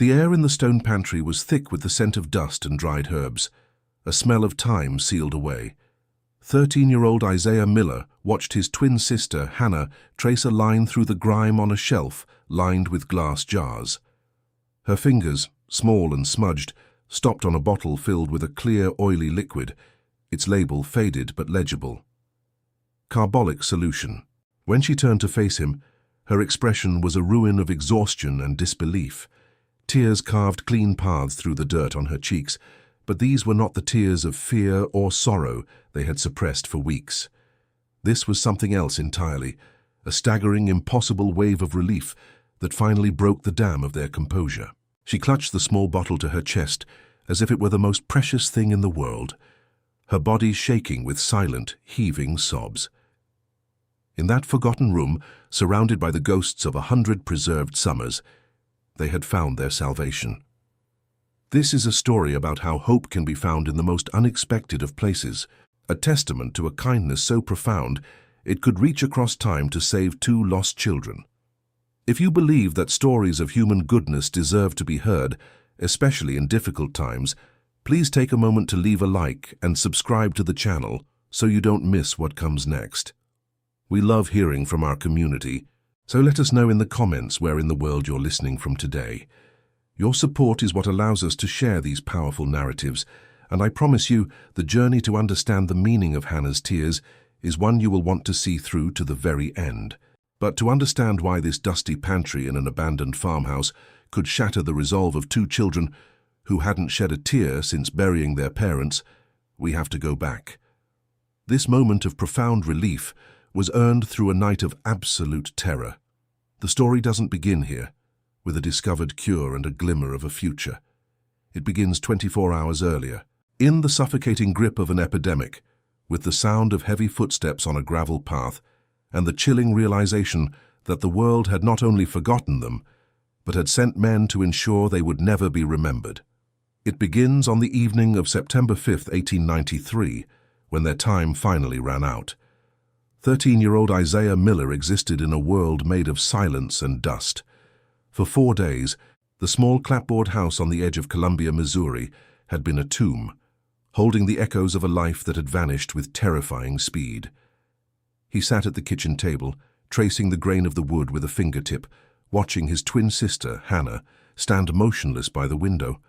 The air in the stone pantry was thick with the scent of dust and dried herbs. A smell of time sealed away. 13-year-old Isaiah Miller watched his twin sister, Hannah, trace a line through the grime on a shelf lined with glass jars. Her fingers, small and smudged, stopped on a bottle filled with a clear, oily liquid, its label faded but legible. Carbolic solution. When she turned to face him, her expression was a ruin of exhaustion and disbelief. Tears carved clean paths through the dirt on her cheeks, but these were not the tears of fear or sorrow they had suppressed for weeks. This was something else entirely, a staggering, impossible wave of relief that finally broke the dam of their composure. She clutched the small bottle to her chest as if it were the most precious thing in the world, her body shaking with silent, heaving sobs. In that forgotten room, surrounded by the ghosts of 100 preserved summers, they had found their salvation. This is a story about how hope can be found in the most unexpected of places, a testament to a kindness so profound it could reach across time to save 2 lost children. If you believe that stories of human goodness deserve to be heard, especially in difficult times, please take a moment to leave a like and subscribe to the channel so you don't miss what comes next. We love hearing from our community, so let us know in the comments where in the world you're listening from today. Your support is what allows us to share these powerful narratives, and I promise you the journey to understand the meaning of Hannah's tears is one you will want to see through to the very end. But to understand why this dusty pantry in an abandoned farmhouse could shatter the resolve of 2 children who hadn't shed a tear since burying their parents, we have to go back. This moment of profound relief was earned through a night of absolute terror. The story doesn't begin here, with a discovered cure and a glimmer of a future. It begins 24 hours earlier, in the suffocating grip of an epidemic, with the sound of heavy footsteps on a gravel path and the chilling realization that the world had not only forgotten them, but had sent men to ensure they would never be remembered. It begins on the evening of September 5, 1893, when their time finally ran out. 13-year-old Isaiah Miller existed in a world made of silence and dust. For 4 days, the small clapboard house on the edge of Columbia, Missouri, had been a tomb, holding the echoes of a life that had vanished with terrifying speed. He sat at the kitchen table, tracing the grain of the wood with a fingertip, watching his twin sister, Hannah, stand motionless by the window,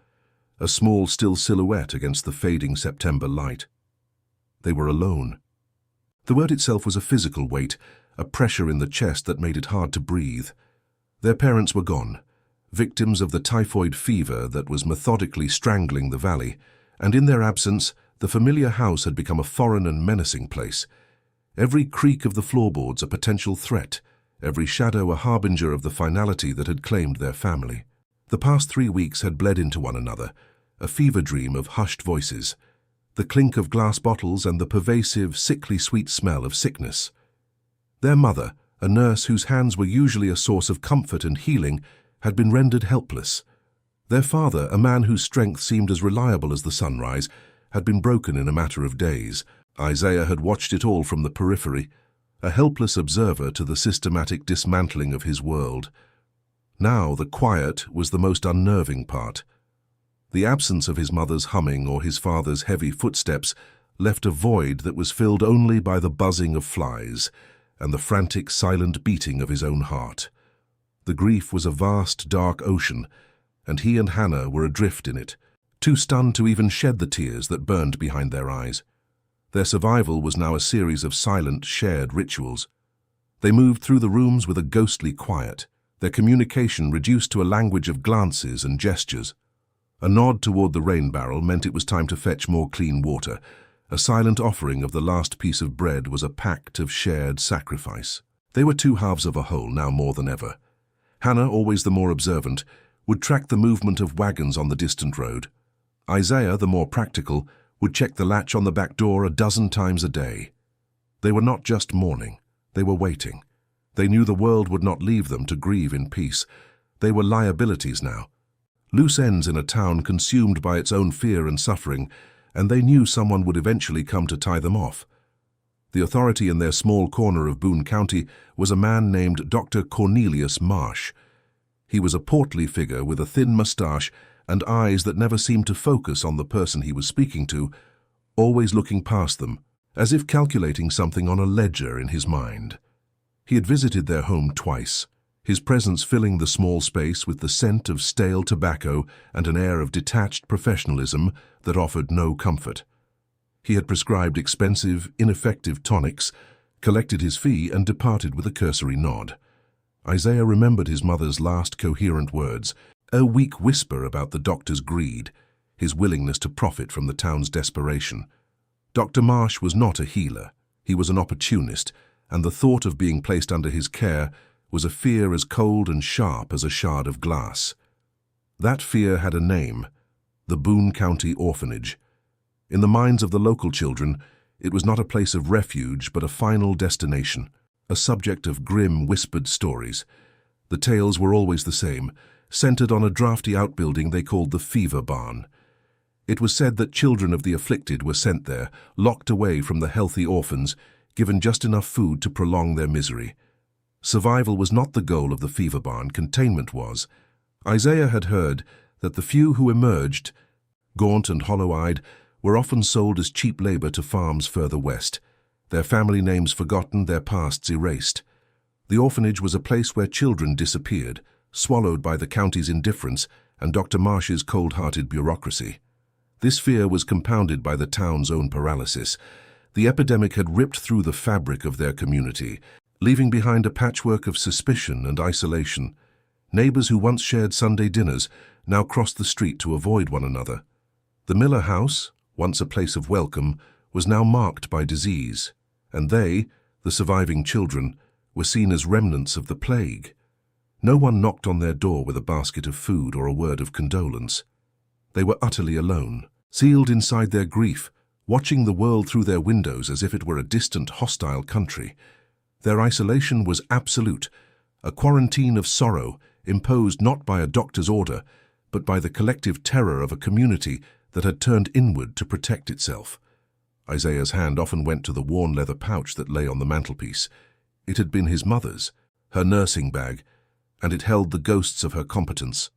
a small, still silhouette against the fading September light. They were alone. The word itself was a physical weight, a pressure in the chest that made it hard to breathe. Their parents were gone, victims of the typhoid fever that was methodically strangling the valley, and in their absence, the familiar house had become a foreign and menacing place. Every creak of the floorboards a potential threat, every shadow a harbinger of the finality that had claimed their family. The past 3 weeks had bled into one another, a fever dream of hushed voices, the clink of glass bottles and the pervasive, sickly sweet smell of sickness. Their mother, a nurse whose hands were usually a source of comfort and healing, had been rendered helpless. Their father, a man whose strength seemed as reliable as the sunrise, had been broken in a matter of days. Isaiah had watched it all from the periphery, a helpless observer to the systematic dismantling of his world. Now the quiet was the most unnerving part. The absence of his mother's humming or his father's heavy footsteps left a void that was filled only by the buzzing of flies and the frantic, silent beating of his own heart. The grief was a vast, dark ocean, and he and Hannah were adrift in it, too stunned to even shed the tears that burned behind their eyes. Their survival was now a series of silent, shared rituals. They moved through the rooms with a ghostly quiet, their communication reduced to a language of glances and gestures. A nod toward the rain barrel meant it was time to fetch more clean water. A silent offering of the last piece of bread was a pact of shared sacrifice. They were 2 halves of a whole now more than ever. Hannah, always the more observant, would track the movement of wagons on the distant road. Isaiah, the more practical, would check the latch on the back door a dozen times a day. They were not just mourning, they were waiting. They knew the world would not leave them to grieve in peace. They were liabilities now. Loose ends in a town consumed by its own fear and suffering, and they knew someone would eventually come to tie them off. The authority in their small corner of Boone County was a man named Dr. Cornelius Marsh. He was a portly figure with a thin moustache and eyes that never seemed to focus on the person he was speaking to, always looking past them, as if calculating something on a ledger in his mind. He had visited their home twice, his presence filling the small space with the scent of stale tobacco and an air of detached professionalism that offered no comfort. He had prescribed expensive, ineffective tonics, collected his fee and departed with a cursory nod. Isaiah remembered his mother's last coherent words, a weak whisper about the doctor's greed, his willingness to profit from the town's desperation. Dr. Marsh was not a healer. He was an opportunist, and the thought of being placed under his care was a fear as cold and sharp as a shard of glass. That fear had a name, the Boone County Orphanage. In the minds of the local children, it was not a place of refuge but a final destination, a subject of grim, whispered stories. The tales were always the same, centered on a drafty outbuilding they called the Fever Barn. It was said that children of the afflicted were sent there, locked away from the healthy orphans, given just enough food to prolong their misery. Survival was not the goal of the Fever Barn, containment was. Isaiah had heard that the few who emerged, gaunt and hollow-eyed, were often sold as cheap labor to farms further west, their family names forgotten, their pasts erased. The orphanage was a place where children disappeared, swallowed by the county's indifference and Dr. Marsh's cold-hearted bureaucracy. This fear was compounded by the town's own paralysis. The epidemic had ripped through the fabric of their community, leaving behind a patchwork of suspicion and isolation. Neighbors who once shared Sunday dinners now crossed the street to avoid one another. The Miller house, once a place of welcome, was now marked by disease, and they, the surviving children, were seen as remnants of the plague. No one knocked on their door with a basket of food or a word of condolence. They were utterly alone, sealed inside their grief, watching the world through their windows as if it were a distant, hostile country. Their isolation was absolute, a quarantine of sorrow imposed not by a doctor's order, but by the collective terror of a community that had turned inward to protect itself. Isaiah's hand often went to the worn leather pouch that lay on the mantelpiece. It had been his mother's, her nursing bag, and it held the ghosts of her competence.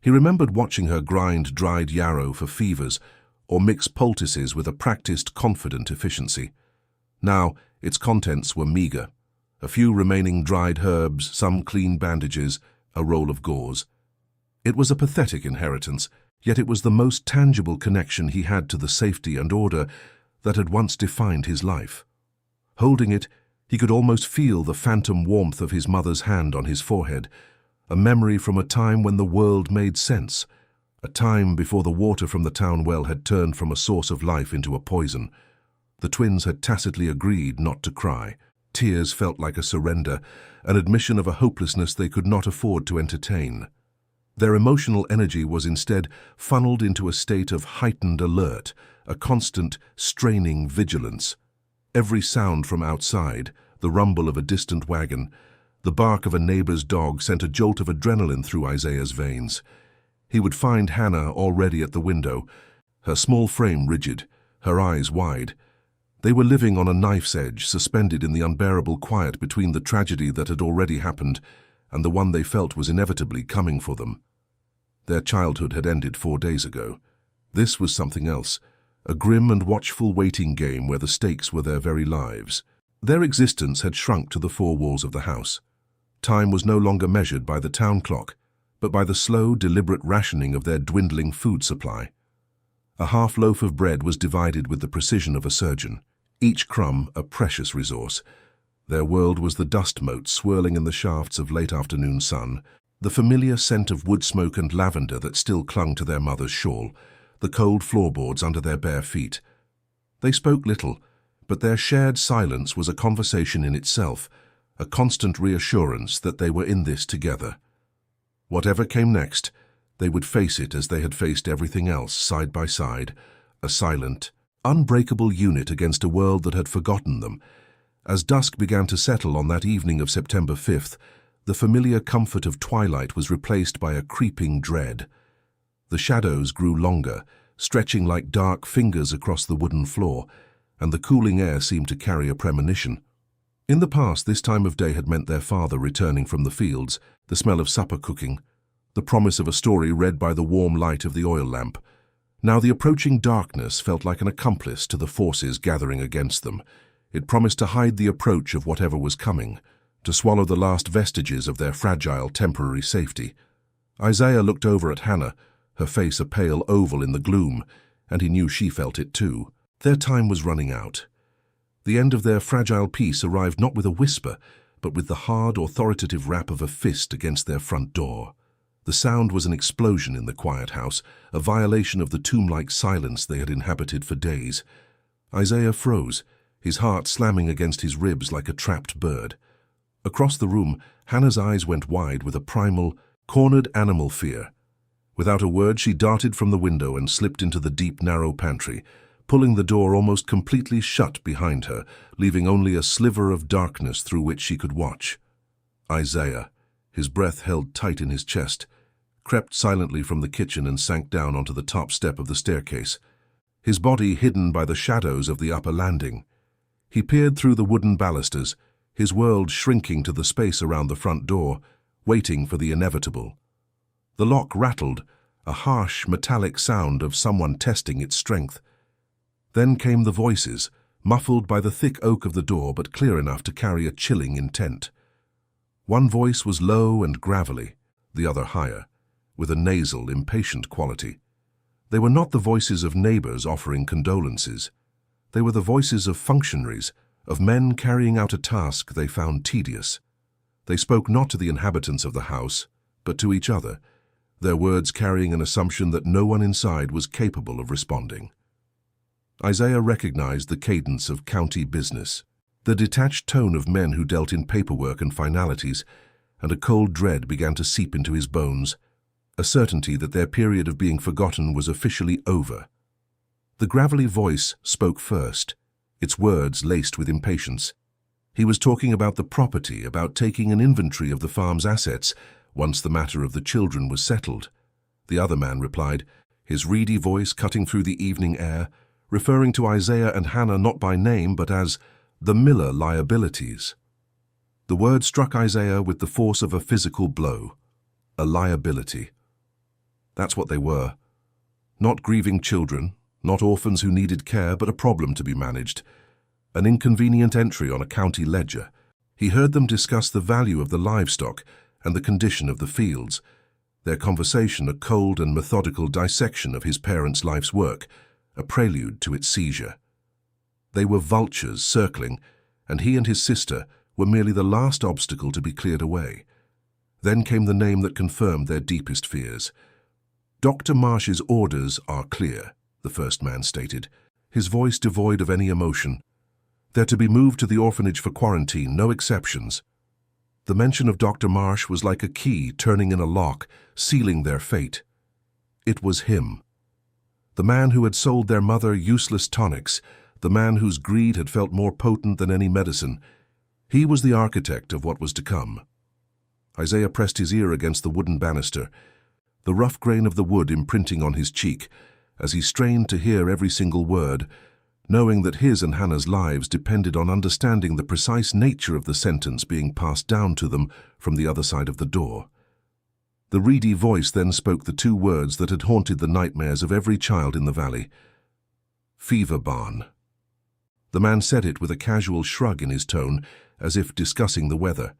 He remembered watching her grind dried yarrow for fevers or mix poultices with a practiced, confident efficiency. Now, its contents were meager. A few remaining dried herbs, some clean bandages, a roll of gauze. It was a pathetic inheritance, yet it was the most tangible connection he had to the safety and order that had once defined his life. Holding it, he could almost feel the phantom warmth of his mother's hand on his forehead, a memory from a time when the world made sense, a time before the water from the town well had turned from a source of life into a poison. The twins had tacitly agreed not to cry. Tears felt like a surrender, an admission of a hopelessness they could not afford to entertain. Their emotional energy was instead funneled into a state of heightened alert, a constant, straining vigilance. Every sound from outside, the rumble of a distant wagon, the bark of a neighbor's dog sent a jolt of adrenaline through Isaiah's veins. He would find Hannah already at the window, her small frame rigid, her eyes wide. They were living on a knife's edge, suspended in the unbearable quiet between the tragedy that had already happened and the one they felt was inevitably coming for them. Their childhood had ended 4 days ago. This was something else, a grim and watchful waiting game where the stakes were their very lives. Their existence had shrunk to the four walls of the house. Time was no longer measured by the town clock, but by the slow, deliberate rationing of their dwindling food supply. A half loaf of bread was divided with the precision of a surgeon, each crumb a precious resource. Their world was the dust mote swirling in the shafts of late afternoon sun, the familiar scent of wood smoke and lavender that still clung to their mother's shawl, the cold floorboards under their bare feet. They spoke little, but their shared silence was a conversation in itself, a constant reassurance that they were in this together. Whatever came next, they would face it as they had faced everything else, side by side, a silent, unbreakable unit against a world that had forgotten them. As dusk began to settle on that evening of September 5th, the familiar comfort of twilight was replaced by a creeping dread. The shadows grew longer, stretching like dark fingers across the wooden floor, and the cooling air seemed to carry a premonition. In the past, this time of day had meant their father returning from the fields, the smell of supper cooking, the promise of a story read by the warm light of the oil lamp. Now the approaching darkness felt like an accomplice to the forces gathering against them. It promised to hide the approach of whatever was coming, to swallow the last vestiges of their fragile temporary safety. Isaiah looked over at Hannah, her face a pale oval in the gloom, and he knew she felt it too. Their time was running out. The end of their fragile peace arrived not with a whisper, but with the hard, authoritative rap of a fist against their front door. The sound was an explosion in the quiet house, a violation of the tomb-like silence they had inhabited for days. Isaiah froze, his heart slamming against his ribs like a trapped bird. Across the room, Hannah's eyes went wide with a primal, cornered animal fear. Without a word, she darted from the window and slipped into the deep, narrow pantry, pulling the door almost completely shut behind her, leaving only a sliver of darkness through which she could watch. Isaiah, his breath held tight in his chest, crept silently from the kitchen and sank down onto the top step of the staircase, his body hidden by the shadows of the upper landing. He peered through the wooden balusters, his world shrinking to the space around the front door, waiting for the inevitable. The lock rattled, a harsh, metallic sound of someone testing its strength. Then came the voices, muffled by the thick oak of the door but clear enough to carry a chilling intent. One voice was low and gravelly, the other higher, with a nasal, impatient quality. They were not the voices of neighbors offering condolences. They were the voices of functionaries, of men carrying out a task they found tedious. They spoke not to the inhabitants of the house, but to each other, their words carrying an assumption that no one inside was capable of responding. Isaiah recognized the cadence of county business, the detached tone of men who dealt in paperwork and finalities, and a cold dread began to seep into his bones, a certainty that their period of being forgotten was officially over. The gravelly voice spoke first, its words laced with impatience. He was talking about the property, about taking an inventory of the farm's assets, once the matter of the children was settled. The other man replied, his reedy voice cutting through the evening air, referring to Isaiah and Hannah not by name but as the Miller liabilities. The word struck Isaiah with the force of a physical blow. A liability. That's what they were. Not grieving children, not orphans who needed care, but a problem to be managed. An inconvenient entry on a county ledger. He heard them discuss the value of the livestock and the condition of the fields. Their conversation a cold and methodical dissection of his parents' life's work, a prelude to its seizure. They were vultures circling, and he and his sister were merely the last obstacle to be cleared away. Then came the name that confirmed their deepest fears. Dr. Marsh's orders are clear, the first man stated, his voice devoid of any emotion. They're to be moved to the orphanage for quarantine, no exceptions. The mention of Dr. Marsh was like a key turning in a lock, sealing their fate. It was him. The man who had sold their mother useless tonics, the man whose greed had felt more potent than any medicine. He was the architect of what was to come. Isaiah pressed his ear against the wooden banister, the rough grain of the wood imprinting on his cheek, as he strained to hear every single word, knowing that his and Hannah's lives depended on understanding the precise nature of the sentence being passed down to them from the other side of the door. The reedy voice then spoke the two words that had haunted the nightmares of every child in the valley. Fever barn. The man said it with a casual shrug in his tone, as if discussing the weather.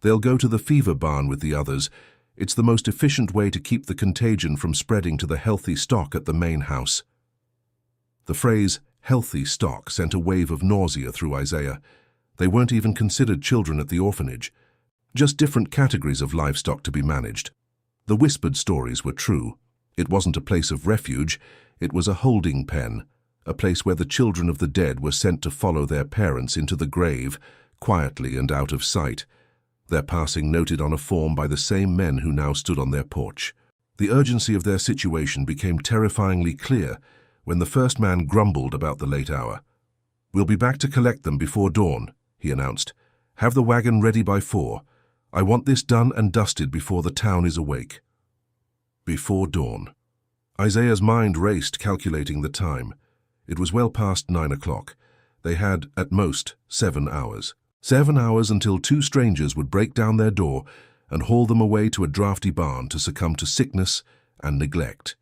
They'll go to the fever barn with the others. It's the most efficient way to keep the contagion from spreading to the healthy stock at the main house. The phrase, healthy stock, sent a wave of nausea through Isaiah. They weren't even considered children at the orphanage. Just different categories of livestock to be managed. The whispered stories were true. It wasn't a place of refuge, it was a holding pen, a place where the children of the dead were sent to follow their parents into the grave, quietly and out of sight, their passing noted on a form by the same men who now stood on their porch. The urgency of their situation became terrifyingly clear when the first man grumbled about the late hour. "We'll be back to collect them before dawn," he announced. "Have the wagon ready by 4. I want this done and dusted before the town is awake." Before dawn. Isaiah's mind raced, calculating the time. It was well past 9 o'clock. They had, at most, 7 hours. 7 hours until two strangers would break down their door and haul them away to a drafty barn to succumb to sickness and neglect.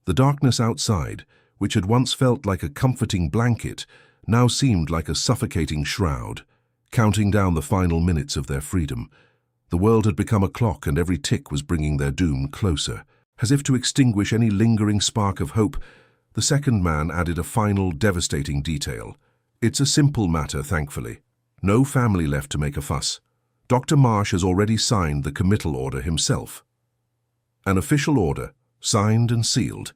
The darkness outside, which had once felt like a comforting blanket, now seemed like a suffocating shroud, counting down the final minutes of their freedom. The world had become a clock, and every tick was bringing their doom closer. As if to extinguish any lingering spark of hope, the second man added a final, devastating detail. It's a simple matter, thankfully. No family left to make a fuss. Dr. Marsh has already signed the committal order himself. An official order, signed and sealed.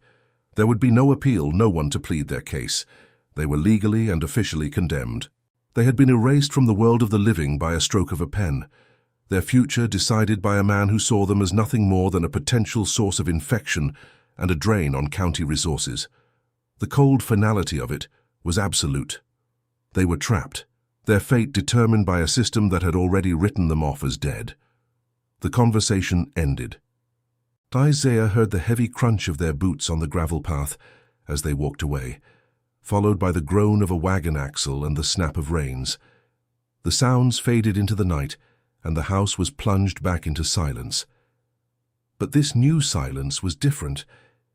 There would be no appeal, no one to plead their case. They were legally and officially condemned. They had been erased from the world of the living by a stroke of a pen. Their future decided by a man who saw them as nothing more than a potential source of infection and a drain on county resources. The cold finality of it was absolute. They were trapped, their fate determined by a system that had already written them off as dead. The conversation ended. Isaiah heard the heavy crunch of their boots on the gravel path as they walked away, followed by the groan of a wagon axle and the snap of reins. The sounds faded into the night, and the house was plunged back into silence. But this new silence was different.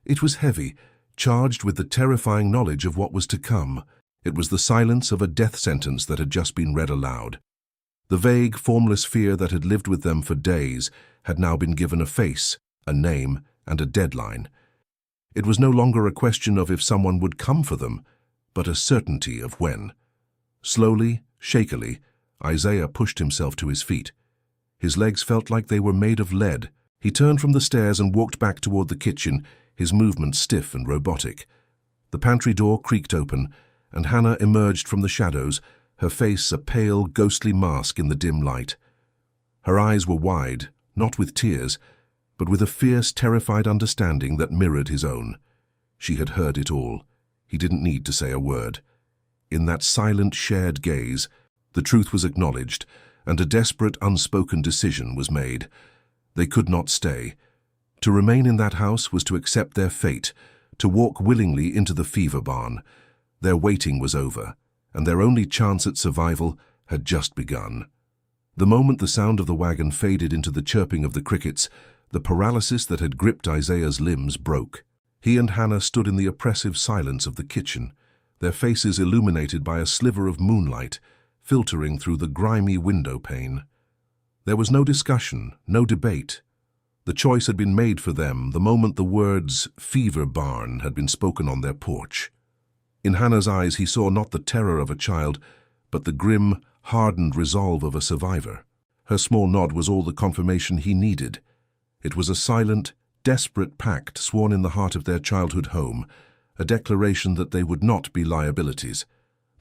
It was heavy, charged with the terrifying knowledge of what was to come. It was the silence of a death sentence that had just been read aloud. The vague, formless fear that had lived with them for days had now been given a face, a name, and a deadline. It was no longer a question of if someone would come for them, but a certainty of when. Slowly, shakily, Isaiah pushed himself to his feet. His legs felt like they were made of lead. He turned from the stairs and walked back toward the kitchen, his movements stiff and robotic. The pantry door creaked open, and Hannah emerged from the shadows, her face a pale, ghostly mask in the dim light. Her eyes were wide, not with tears, but with a fierce, terrified understanding that mirrored his own. She had heard it all. He didn't need to say a word. In that silent, shared gaze, the truth was acknowledged, and a desperate, unspoken decision was made. They could not stay. To remain in that house was to accept their fate, to walk willingly into the fever barn. Their waiting was over, and their only chance at survival had just begun. The moment the sound of the wagon faded into the chirping of the crickets, the paralysis that had gripped Isaiah's limbs broke. He and Hannah stood in the oppressive silence of the kitchen, their faces illuminated by a sliver of moonlight filtering through the grimy window pane. There was no discussion, no debate. The choice had been made for them the moment the words "fever barn" had been spoken on their porch. In Hannah's eyes he saw not the terror of a child, but the grim, hardened resolve of a survivor. Her small nod was all the confirmation he needed. It was a silent, desperate pact sworn in the heart of their childhood home, a declaration that they would not be liabilities.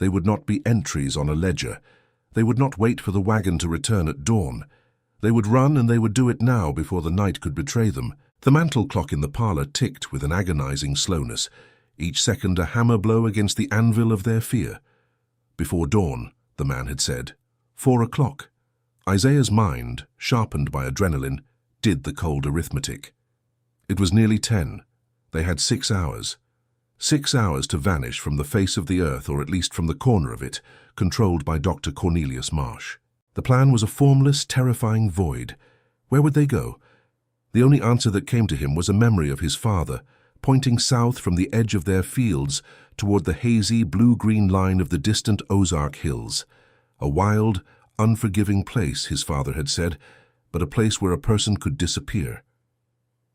They would not be entries on a ledger. They would not wait for the wagon to return at dawn. They would run, and they would do it now before the night could betray them. The mantel clock in the parlor ticked with an agonizing slowness, each second a hammer blow against the anvil of their fear. Before dawn, the man had said. 4 o'clock. Isaiah's mind, sharpened by adrenaline, did the cold arithmetic. It was nearly 10. They had 6 hours. 6 hours to vanish from the face of the earth, or at least from the corner of it, controlled by Dr. Cornelius Marsh. The plan was a formless, terrifying void. Where would they go? The only answer that came to him was a memory of his father, pointing south from the edge of their fields toward the hazy, blue-green line of the distant Ozark Hills. A wild, unforgiving place, his father had said, but a place where a person could disappear.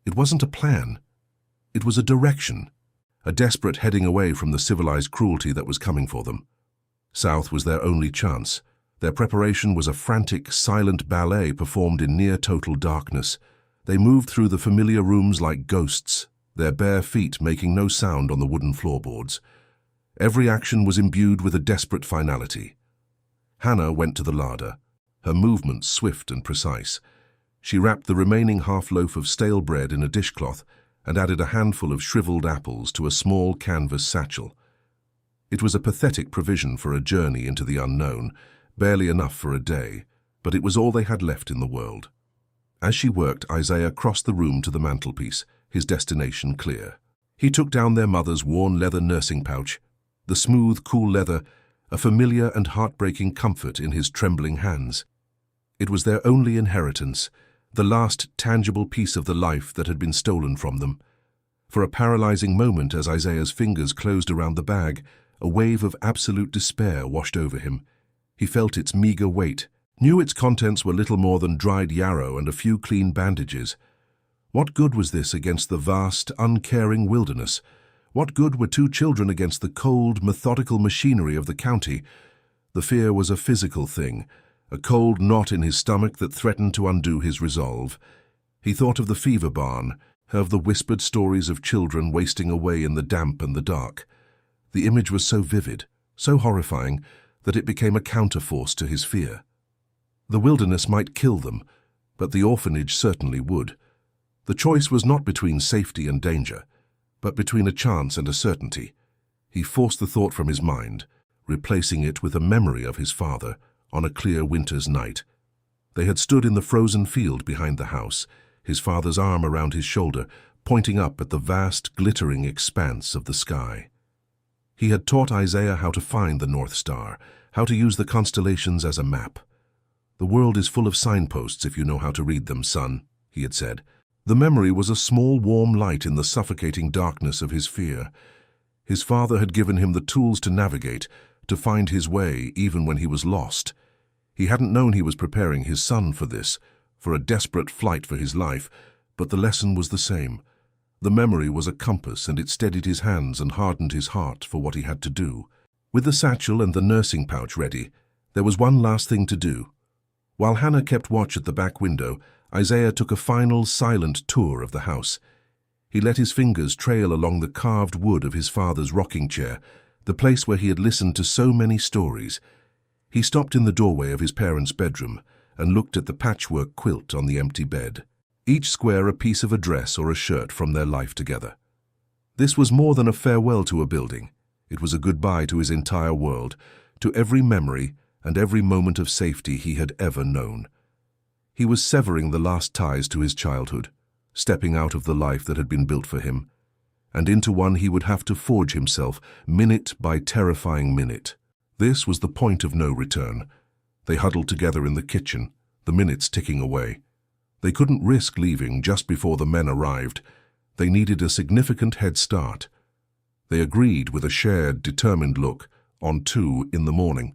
It wasn't a plan. It was a direction, a desperate heading away from the civilized cruelty that was coming for them. South was their only chance. Their preparation was a frantic, silent ballet performed in near-total darkness. They moved through the familiar rooms like ghosts, their bare feet making no sound on the wooden floorboards. Every action was imbued with a desperate finality. Hannah went to the larder, her movements swift and precise. She wrapped the remaining half-loaf of stale bread in a dishcloth and added a handful of shriveled apples to a small canvas satchel. It was a pathetic provision for a journey into the unknown, barely enough for a day, but it was all they had left in the world. As she worked, Isaiah crossed the room to the mantelpiece, his destination clear. He took down their mother's worn leather nursing pouch, the smooth, cool leather, a familiar and heartbreaking comfort in his trembling hands. It was their only inheritance, the last tangible piece of the life that had been stolen from them. For a paralyzing moment as Isaiah's fingers closed around the bag, a wave of absolute despair washed over him. He felt its meager weight, knew its contents were little more than dried yarrow and a few clean bandages. What good was this against the vast, uncaring wilderness? What good were 2 children against the cold, methodical machinery of the county? The fear was a physical thing, a cold knot in his stomach that threatened to undo his resolve. He thought of the fever barn, of the whispered stories of children wasting away in the damp and the dark. The image was so vivid, so horrifying, that it became a counterforce to his fear. The wilderness might kill them, but the orphanage certainly would. The choice was not between safety and danger, but between a chance and a certainty. He forced the thought from his mind, replacing it with a memory of his father on a clear winter's night. They had stood in the frozen field behind the house, his father's arm around his shoulder, pointing up at the vast, glittering expanse of the sky. He had taught Isaiah how to find the North Star, how to use the constellations as a map. "The world is full of signposts if you know how to read them, son," he had said. The memory was a small, warm light in the suffocating darkness of his fear. His father had given him the tools to navigate, to find his way even when he was lost. He hadn't known he was preparing his son for this, for a desperate flight for his life, but the lesson was the same. The memory was a compass, and it steadied his hands and hardened his heart for what he had to do. With the satchel and the nursing pouch ready, there was one last thing to do. While Hannah kept watch at the back window, Isaiah took a final, silent tour of the house. He let his fingers trail along the carved wood of his father's rocking chair, the place where he had listened to so many stories. He stopped in the doorway of his parents' bedroom and looked at the patchwork quilt on the empty bed, each square a piece of a dress or a shirt from their life together. This was more than a farewell to a building. It was a goodbye to his entire world, to every memory and every moment of safety he had ever known. He was severing the last ties to his childhood, stepping out of the life that had been built for him, and into one he would have to forge himself, minute by terrifying minute. This was the point of no return. They huddled together in the kitchen, the minutes ticking away. They couldn't risk leaving just before the men arrived. They needed a significant head start. They agreed with a shared, determined look on 2 in the morning.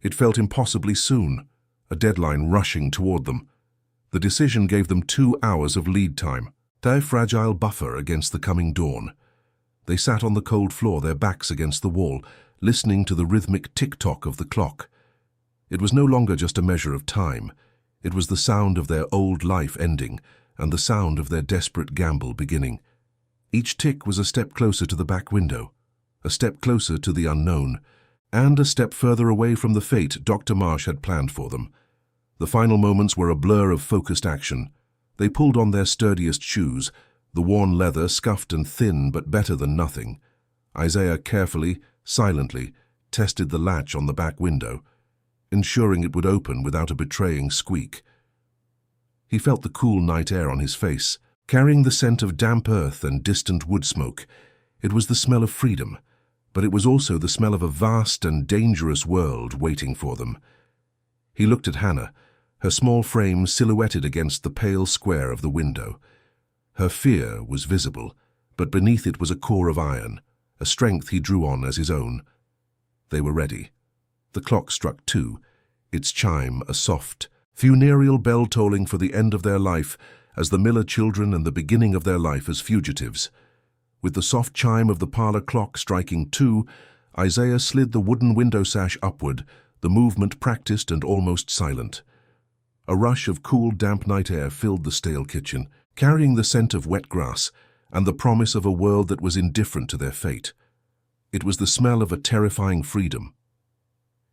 It felt impossibly soon, a deadline rushing toward them. The decision gave them 2 hours of lead time, their fragile buffer against the coming dawn. They sat on the cold floor, their backs against the wall, listening to the rhythmic tick-tock of the clock. It was no longer just a measure of time. It was the sound of their old life ending and the sound of their desperate gamble beginning. Each tick was a step closer to the back window, a step closer to the unknown, and a step further away from the fate Dr. Marsh had planned for them. The final moments were a blur of focused action. They pulled on their sturdiest shoes, the worn leather scuffed and thin but better than nothing. Isaiah carefully, silently, tested the latch on the back window, ensuring it would open without a betraying squeak. He felt the cool night air on his face, carrying the scent of damp earth and distant wood smoke. It was the smell of freedom, but it was also the smell of a vast and dangerous world waiting for them. He looked at Hannah, her small frame silhouetted against the pale square of the window. Her fear was visible, but beneath it was a core of iron, a strength he drew on as his own. They were ready. The clock struck 2, its chime a soft, funereal bell tolling for the end of their life as the Miller children and the beginning of their life as fugitives. With the soft chime of the parlor clock striking 2, Isaiah slid the wooden window sash upward, the movement practiced and almost silent. A rush of cool, damp night air filled the stale kitchen, carrying the scent of wet grass and the promise of a world that was indifferent to their fate. It was the smell of a terrifying freedom.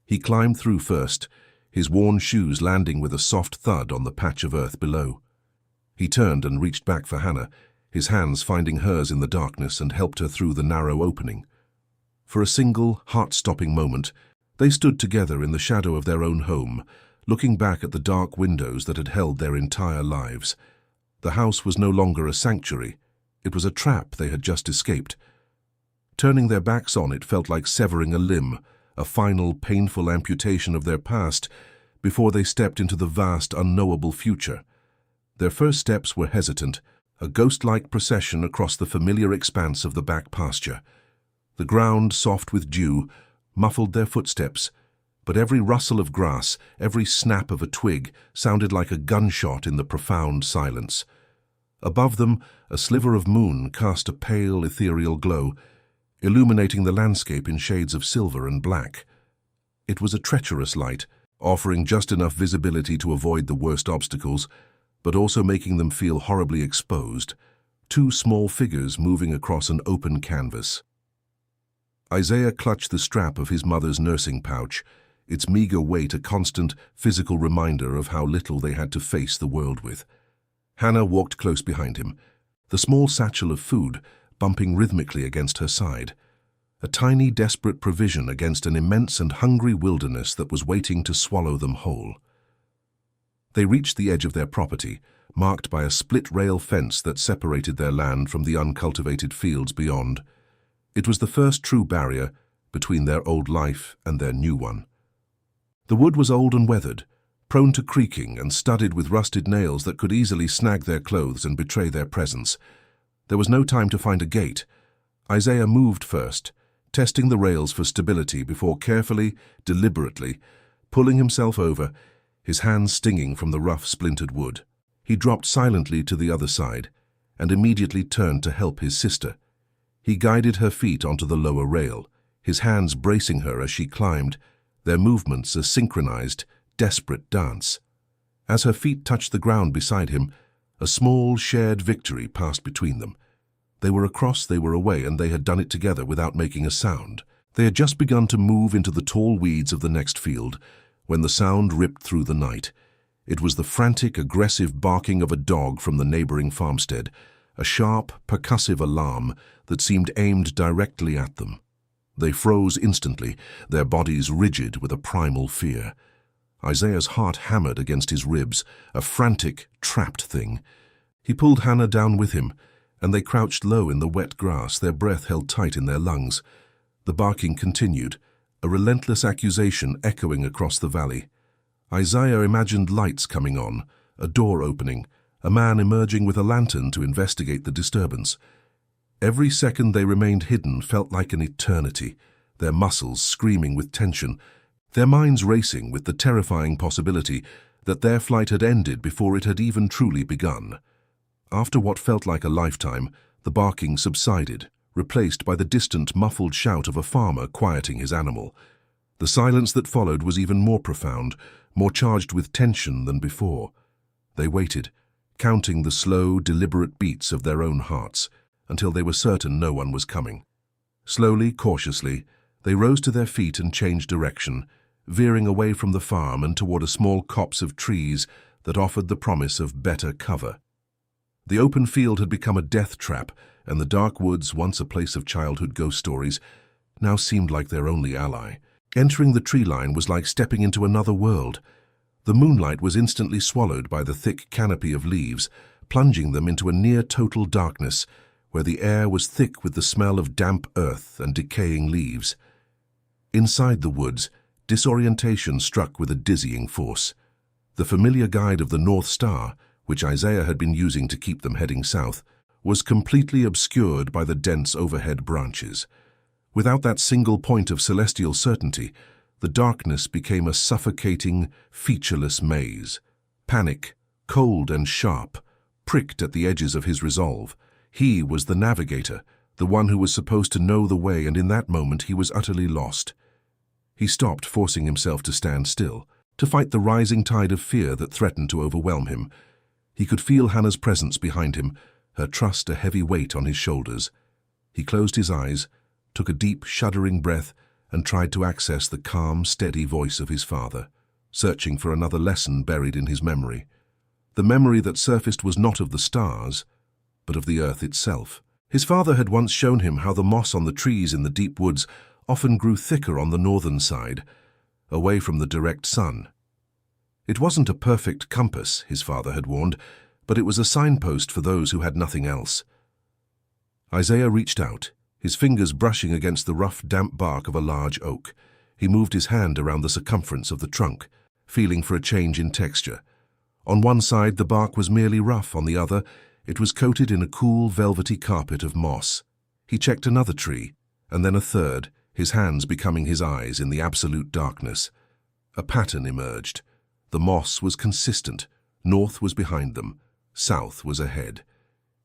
He climbed through first, his worn shoes landing with a soft thud on the patch of earth below. He turned and reached back for Hannah, his hands finding hers in the darkness, and helped her through the narrow opening. For a single, heart-stopping moment, they stood together in the shadow of their own home, looking back at the dark windows that had held their entire lives. The house was no longer a sanctuary. It was a trap they had just escaped. Turning their backs on it felt like severing a limb, a final, painful amputation of their past before they stepped into the vast, unknowable future. Their first steps were hesitant, a ghost-like procession across the familiar expanse of the back pasture. The ground, soft with dew, muffled their footsteps, but every rustle of grass, every snap of a twig, sounded like a gunshot in the profound silence. Above them, a sliver of moon cast a pale, ethereal glow, illuminating the landscape in shades of silver and black. It was a treacherous light, offering just enough visibility to avoid the worst obstacles, but also making them feel horribly exposed. Two small figures moving across an open canvas. Isaiah clutched the strap of his mother's nursing pouch, its meager weight a constant, physical reminder of how little they had to face the world with. Hannah walked close behind him, the small satchel of food bumping rhythmically against her side. A tiny, desperate provision against an immense and hungry wilderness that was waiting to swallow them whole. They reached the edge of their property, marked by a split-rail fence that separated their land from the uncultivated fields beyond. It was the first true barrier between their old life and their new one. The wood was old and weathered, prone to creaking and studded with rusted nails that could easily snag their clothes and betray their presence. There was no time to find a gate. Isaiah moved first, testing the rails for stability before carefully, deliberately, pulling himself over, his hands stinging from the rough, splintered wood. He dropped silently to the other side and immediately turned to help his sister. He guided her feet onto the lower rail, his hands bracing her as she climbed, their movements a synchronized, desperate dance. As her feet touched the ground beside him, a small, shared victory passed between them. They were across, they were away, and they had done it together without making a sound. They had just begun to move into the tall weeds of the next field, when the sound ripped through the night. It was the frantic, aggressive barking of a dog from the neighboring farmstead, a sharp, percussive alarm that seemed aimed directly at them. They froze instantly, their bodies rigid with a primal fear. Isaiah's heart hammered against his ribs, a frantic, trapped thing. He pulled Hannah down with him, and they crouched low in the wet grass, their breath held tight in their lungs. The barking continued, a relentless accusation echoing across the valley. Isaiah imagined lights coming on, a door opening, a man emerging with a lantern to investigate the disturbance. Every second they remained hidden felt like an eternity, their muscles screaming with tension, their minds racing with the terrifying possibility that their flight had ended before it had even truly begun. After what felt like a lifetime, the barking subsided, replaced by the distant, muffled shout of a farmer quieting his animal. The silence that followed was even more profound, more charged with tension than before. They waited, counting the slow, deliberate beats of their own hearts, until they were certain no one was coming. Slowly, cautiously, they rose to their feet and changed direction, veering away from the farm and toward a small copse of trees that offered the promise of better cover. The open field had become a death trap, and the dark woods, once a place of childhood ghost stories, now seemed like their only ally. Entering the tree line was like stepping into another world. The moonlight was instantly swallowed by the thick canopy of leaves, plunging them into a near-total darkness, where the air was thick with the smell of damp earth and decaying leaves. Inside the woods, disorientation struck with a dizzying force. The familiar guide of the North Star, which Isaiah had been using to keep them heading south, was completely obscured by the dense overhead branches. Without that single point of celestial certainty, the darkness became a suffocating, featureless maze. Panic, cold and sharp, pricked at the edges of his resolve. He was the navigator, the one who was supposed to know the way, and in that moment he was utterly lost. He stopped, forcing himself to stand still, to fight the rising tide of fear that threatened to overwhelm him. He could feel Hannah's presence behind him, her trust a heavy weight on his shoulders. He closed his eyes, took a deep, shuddering breath, and tried to access the calm, steady voice of his father, searching for another lesson buried in his memory. The memory that surfaced was not of the stars, but of the earth itself. His father had once shown him how the moss on the trees in the deep woods often grew thicker on the northern side, away from the direct sun. It wasn't a perfect compass, his father had warned, but it was a signpost for those who had nothing else. Isaiah reached out, his fingers brushing against the rough, damp bark of a large oak. He moved his hand around the circumference of the trunk, feeling for a change in texture. On one side, the bark was merely rough. On the other, it was coated in a cool, velvety carpet of moss. He checked another tree, and then a third, his hands becoming his eyes in the absolute darkness. A pattern emerged. The moss was consistent. North was behind them. South was ahead.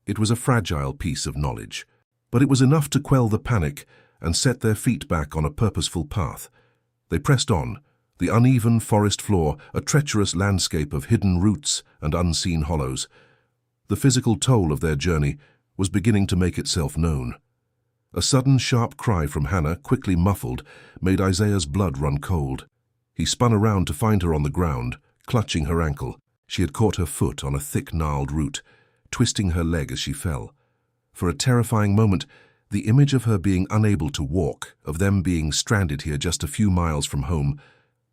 It was a fragile piece of knowledge, but it was enough to quell the panic and set their feet back on a purposeful path. They pressed on, the uneven forest floor, a treacherous landscape of hidden roots and unseen hollows. The physical toll of their journey was beginning to make itself known. A sudden sharp cry from Hannah, quickly muffled, made Isaiah's blood run cold. He spun around to find her on the ground, clutching her ankle. She had caught her foot on a thick gnarled root, twisting her leg as she fell. For a terrifying moment, the image of her being unable to walk, of them being stranded here just a few miles from home,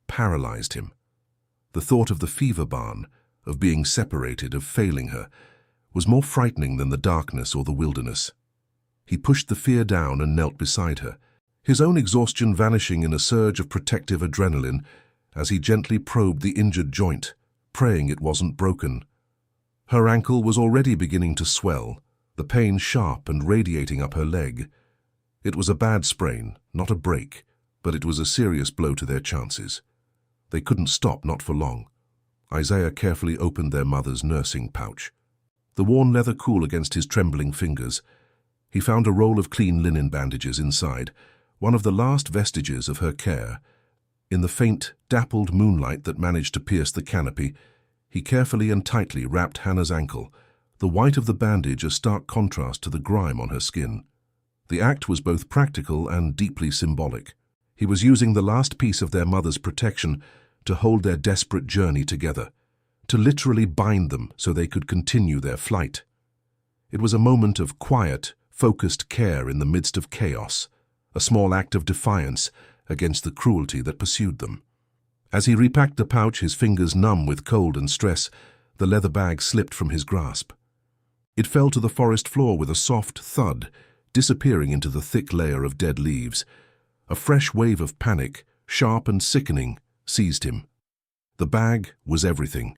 paralyzed him. The thought of the fever barn, of being separated, of failing her, was more frightening than the darkness or the wilderness. He pushed the fear down and knelt beside her, his own exhaustion vanishing in a surge of protective adrenaline as he gently probed the injured joint, praying it wasn't broken. Her ankle was already beginning to swell, the pain sharp and radiating up her leg. It was a bad sprain, not a break, but it was a serious blow to their chances. They couldn't stop, not for long. Isaiah carefully opened their mother's nursing pouch. The worn leather cool against his trembling fingers. He found a roll of clean linen bandages inside, one of the last vestiges of her care. In the faint, dappled moonlight that managed to pierce the canopy, he carefully and tightly wrapped Hannah's ankle, the white of the bandage a stark contrast to the grime on her skin. The act was both practical and deeply symbolic. He was using the last piece of their mother's protection to hold their desperate journey together, to literally bind them so they could continue their flight. It was a moment of quiet, focused care in the midst of chaos, a small act of defiance against the cruelty that pursued them. As he repacked the pouch, his fingers numb with cold and stress, the leather bag slipped from his grasp. It fell to the forest floor with a soft thud, disappearing into the thick layer of dead leaves. A fresh wave of panic, sharp and sickening, seized him. The bag was everything.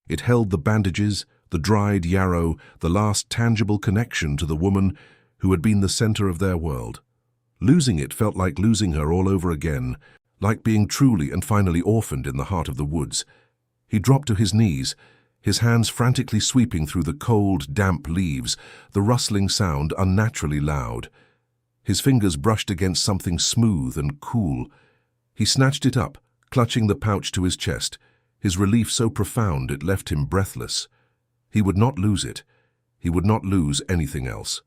It held the bandages, the dried yarrow, the last tangible connection to the woman who had been the center of their world. Losing it felt like losing her all over again, like being truly and finally orphaned in the heart of the woods. He dropped to his knees, his hands frantically sweeping through the cold, damp leaves, the rustling sound unnaturally loud. His fingers brushed against something smooth and cool. He snatched it up, clutching the pouch to his chest, his relief so profound it left him breathless. He would not lose it. He would not lose anything else.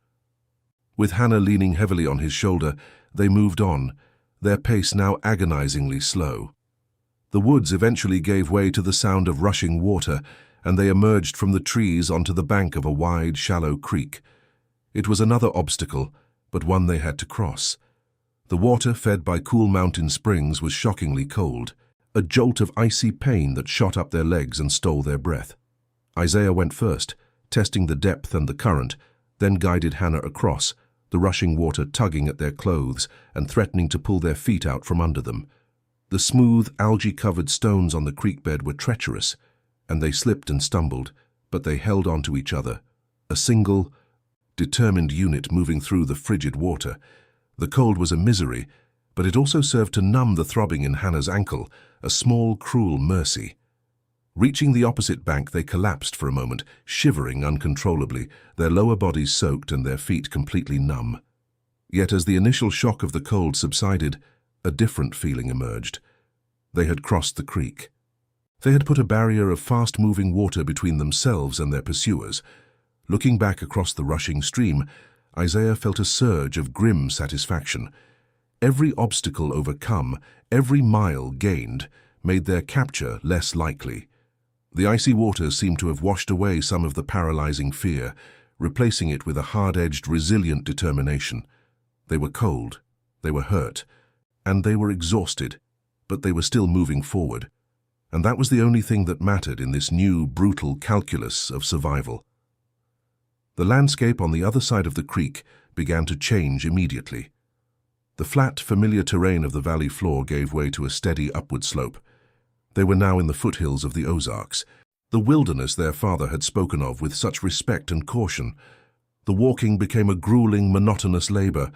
With Hannah leaning heavily on his shoulder, they moved on, their pace now agonizingly slow. The woods eventually gave way to the sound of rushing water, and they emerged from the trees onto the bank of a wide, shallow creek. It was another obstacle, but one they had to cross. The water, fed by cool mountain springs, was shockingly cold, a jolt of icy pain that shot up their legs and stole their breath. Isaiah went first, testing the depth and the current, then guided Hannah across, the rushing water tugging at their clothes and threatening to pull their feet out from under them. The smooth, algae-covered stones on the creek bed were treacherous, and they slipped and stumbled, but they held on to each other, a single, determined unit moving through the frigid water. The cold was a misery, but it also served to numb the throbbing in Hannah's ankle, a small, cruel mercy. Reaching the opposite bank, they collapsed for a moment, shivering uncontrollably, their lower bodies soaked and their feet completely numb. Yet as the initial shock of the cold subsided, a different feeling emerged. They had crossed the creek. They had put a barrier of fast-moving water between themselves and their pursuers. Looking back across the rushing stream, Isaiah felt a surge of grim satisfaction. Every obstacle overcome, every mile gained, made their capture less likely. The icy waters seemed to have washed away some of the paralyzing fear, replacing it with a hard-edged, resilient determination. They were cold, they were hurt, and they were exhausted, but they were still moving forward. And that was the only thing that mattered in this new, brutal calculus of survival. The landscape on the other side of the creek began to change immediately. The flat, familiar terrain of the valley floor gave way to a steady upward slope. They were now in the foothills of the Ozarks, The wilderness their father had spoken of with such respect and caution. The walking became a grueling, monotonous labor.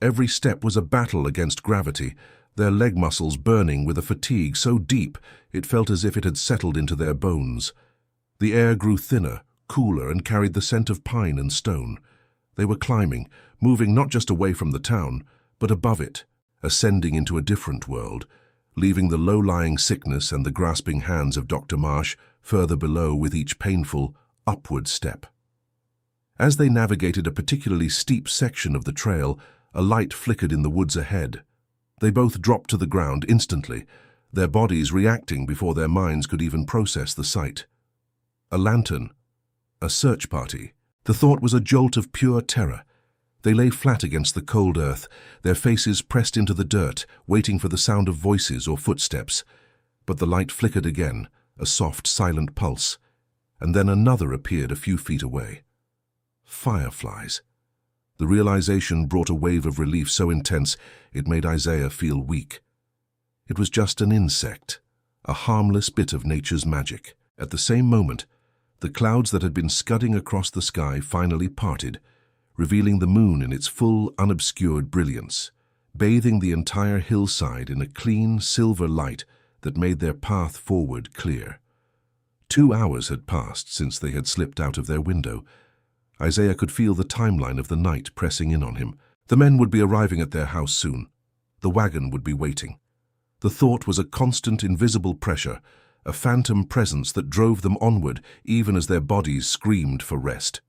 Every step was a battle against gravity, their leg muscles burning with a fatigue so deep it felt as if it had settled into their bones. The air grew thinner, cooler, and carried the scent of pine and stone. They were climbing, moving not just away from the town, but above it, ascending into a different world, leaving the low-lying sickness and the grasping hands of Dr. Marsh further below with each painful, upward step. As they navigated a particularly steep section of the trail, a light flickered in the woods ahead. They both dropped to the ground instantly, their bodies reacting before their minds could even process the sight. A lantern. A search party. The thought was a jolt of pure terror. They lay flat against the cold earth, their faces pressed into the dirt, waiting for the sound of voices or footsteps. But the light flickered again, a soft, silent pulse, and then another appeared a few feet away. Fireflies. The realization brought a wave of relief so intense it made Isaiah feel weak. It was just an insect, a harmless bit of nature's magic. At the same moment, the clouds that had been scudding across the sky finally parted, revealing the moon in its full, unobscured brilliance, bathing the entire hillside in a clean, silver light that made their path forward clear. 2 hours had passed since they had slipped out of their window. Isaiah could feel the timeline of the night pressing in on him. The men would be arriving at their house soon. The wagon would be waiting. The thought was a constant, invisible pressure, a phantom presence that drove them onward even as their bodies screamed for rest.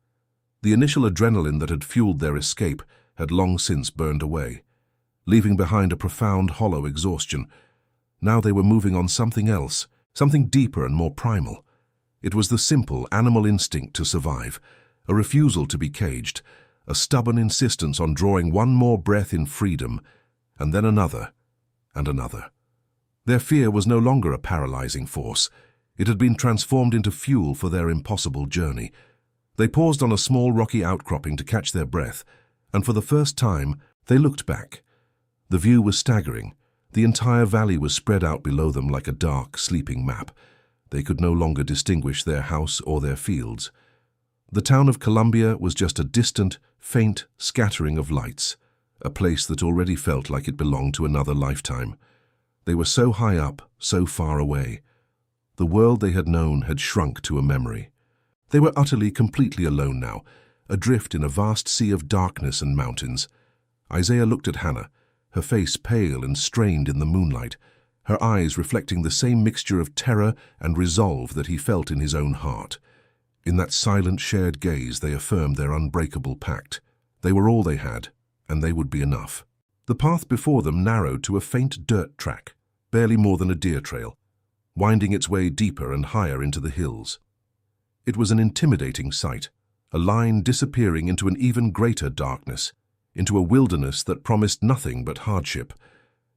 The initial adrenaline that had fueled their escape had long since burned away, leaving behind a profound, hollow exhaustion. Now they were moving on something else, something deeper and more primal. It was the simple, animal instinct to survive, a refusal to be caged, a stubborn insistence on drawing one more breath in freedom, and then another, and another. Their fear was no longer a paralyzing force. It had been transformed into fuel for their impossible journey. They paused on a small rocky outcropping to catch their breath, and for the first time, they looked back. The view was staggering. The entire valley was spread out below them like a dark, sleeping map. They could no longer distinguish their house or their fields. The town of Columbia was just a distant, faint scattering of lights, a place that already felt like it belonged to another lifetime. They were so high up, so far away. The world they had known had shrunk to a memory. They were utterly, completely alone now, adrift in a vast sea of darkness and mountains. Isaiah looked at Hannah, her face pale and strained in the moonlight, her eyes reflecting the same mixture of terror and resolve that he felt in his own heart. In that silent, shared gaze they affirmed their unbreakable pact. They were all they had, and they would be enough. The path before them narrowed to a faint dirt track, barely more than a deer trail, winding its way deeper and higher into the hills. It was an intimidating sight, a line disappearing into an even greater darkness, into a wilderness that promised nothing but hardship.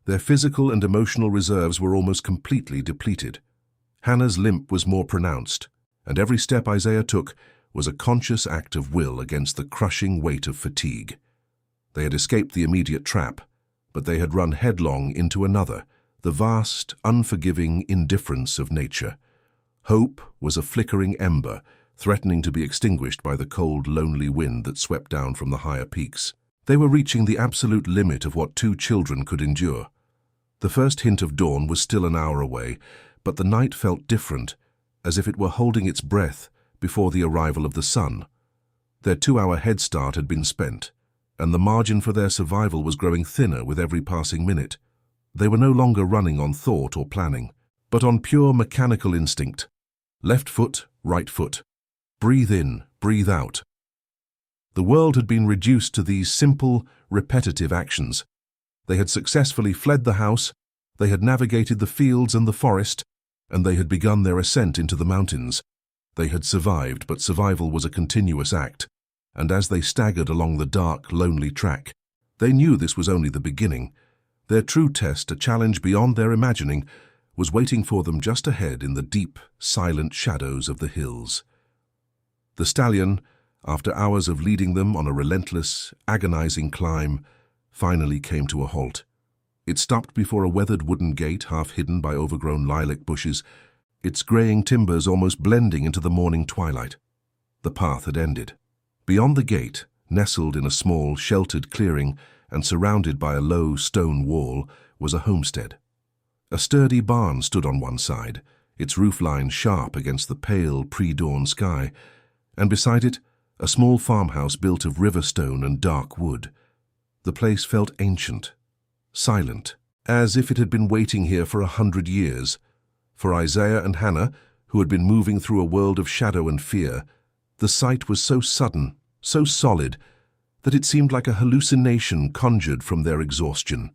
Their physical and emotional reserves were almost completely depleted. Hannah's limp was more pronounced, and every step Isaiah took was a conscious act of will against the crushing weight of fatigue. They had escaped the immediate trap, but they had run headlong into another, the vast, unforgiving indifference of nature. Hope was a flickering ember, threatening to be extinguished by the cold, lonely wind that swept down from the higher peaks. They were reaching the absolute limit of what 2 children could endure. The first hint of dawn was still an hour away, but the night felt different, as if it were holding its breath before the arrival of the sun. Their 2-hour head start had been spent, and the margin for their survival was growing thinner with every passing minute. They were no longer running on thought or planning, but on pure mechanical instinct. Left foot, right foot. Breathe in, breathe out. The world had been reduced to these simple, repetitive actions. They had successfully fled the house, they had navigated the fields and the forest, and they had begun their ascent into the mountains. They had survived, but survival was a continuous act, and as they staggered along the dark, lonely track, they knew this was only the beginning. Their true test, a challenge beyond their imagining, was waiting for them just ahead in the deep, silent shadows of the hills. The stallion, after hours of leading them on a relentless, agonizing climb, finally came to a halt. It stopped before a weathered wooden gate half hidden by overgrown lilac bushes. its greying timbers almost blending into the morning twilight. The path had ended. Beyond the gate, nestled in a small, sheltered clearing and surrounded by a low stone wall, was a homestead. A sturdy barn stood on one side, its roofline sharp against the pale pre-dawn sky, and beside it, a small farmhouse built of river stone and dark wood. The place felt ancient, silent, as if it had been waiting here for 100 years. For Isaiah and Hannah, who had been moving through a world of shadow and fear, the sight was so sudden, so solid, that it seemed like a hallucination conjured from their exhaustion.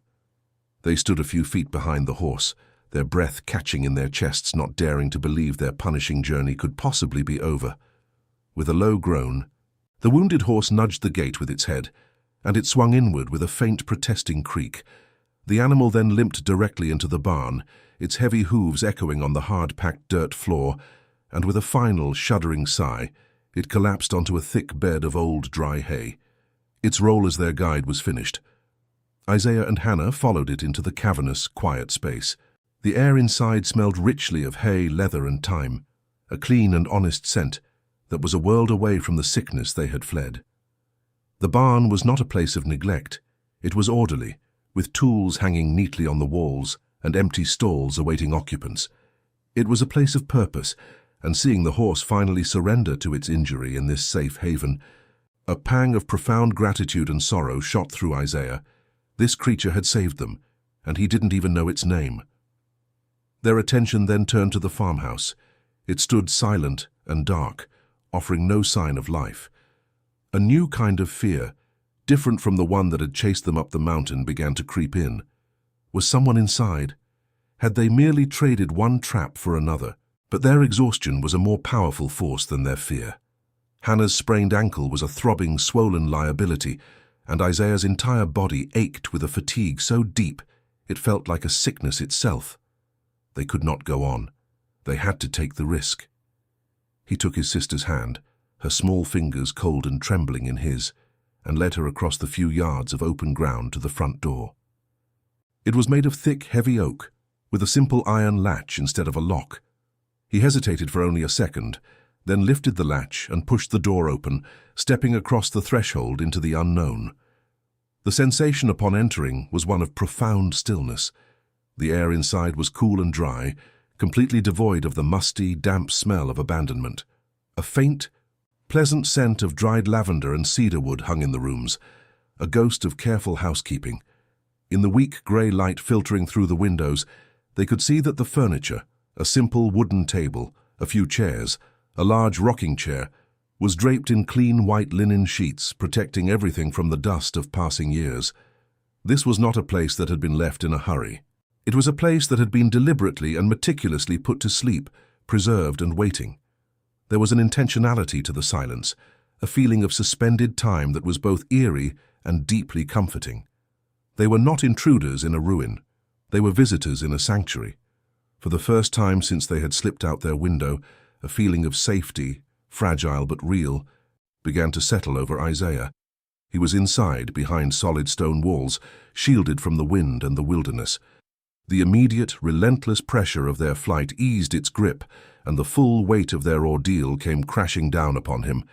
They stood a few feet behind the horse, their breath catching in their chests, not daring to believe their punishing journey could possibly be over. With a low groan, the wounded horse nudged the gate with its head, and it swung inward with a faint protesting creak. The animal then limped directly into the barn, its heavy hooves echoing on the hard-packed dirt floor, and with a final shuddering sigh, it collapsed onto a thick bed of old dry hay. Its role as their guide was finished. Isaiah and Hannah followed it into the cavernous, quiet space. The air inside smelled richly of hay, leather, and thyme, a clean and honest scent that was a world away from the sickness they had fled. The barn was not a place of neglect. It was orderly, with tools hanging neatly on the walls and empty stalls awaiting occupants. It was a place of purpose, and seeing the horse finally surrender to its injury in this safe haven, a pang of profound gratitude and sorrow shot through Isaiah. This creature had saved them, and he didn't even know its name. Their attention then turned to the farmhouse. It stood silent and dark, offering no sign of life. A new kind of fear, different from the one that had chased them up the mountain, began to creep in. Was someone inside? Had they merely traded one trap for another? But their exhaustion was a more powerful force than their fear. Hannah's sprained ankle was a throbbing, swollen liability, and Isaiah's entire body ached with a fatigue so deep it felt like a sickness itself. They could not go on. They had to take the risk. He took his sister's hand, her small fingers cold and trembling in his, and led her across the few yards of open ground to the front door. It was made of thick, heavy oak, with a simple iron latch instead of a lock. He hesitated for only a second, then lifted the latch and pushed the door open, stepping across the threshold into the unknown. The sensation upon entering was one of profound stillness. The air inside was cool and dry, completely devoid of the musty, damp smell of abandonment. A faint, pleasant scent of dried lavender and cedarwood hung in the rooms, a ghost of careful housekeeping. In the weak grey light filtering through the windows, they could see that the furniture, a simple wooden table, a few chairs, a large rocking chair, was draped in clean white linen sheets, protecting everything from the dust of passing years. This was not a place that had been left in a hurry. It was a place that had been deliberately and meticulously put to sleep, preserved and waiting. There was an intentionality to the silence, a feeling of suspended time that was both eerie and deeply comforting. They were not intruders in a ruin. They were visitors in a sanctuary. For the first time since they had slipped out their window, a feeling of safety, fragile but real, began to settle over Isaiah. He was inside, behind solid stone walls, shielded from the wind and the wilderness. The immediate, relentless pressure of their flight eased its grip, and the full weight of their ordeal came crashing down upon him.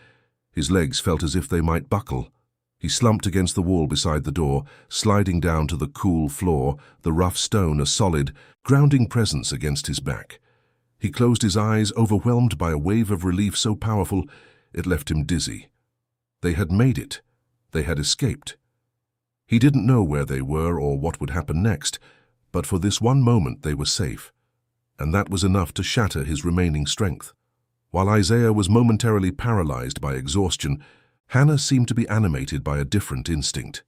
His legs felt as if they might buckle. He slumped against the wall beside the door, sliding down to the cool floor, the rough stone a solid, grounding presence against his back. He closed his eyes, overwhelmed by a wave of relief so powerful it left him dizzy. They had made it. They had escaped. He didn't know where they were or what would happen next, but for this one moment they were safe, and that was enough to shatter his remaining strength. While Isaiah was momentarily paralyzed by exhaustion, Hannah seemed to be animated by a different instinct.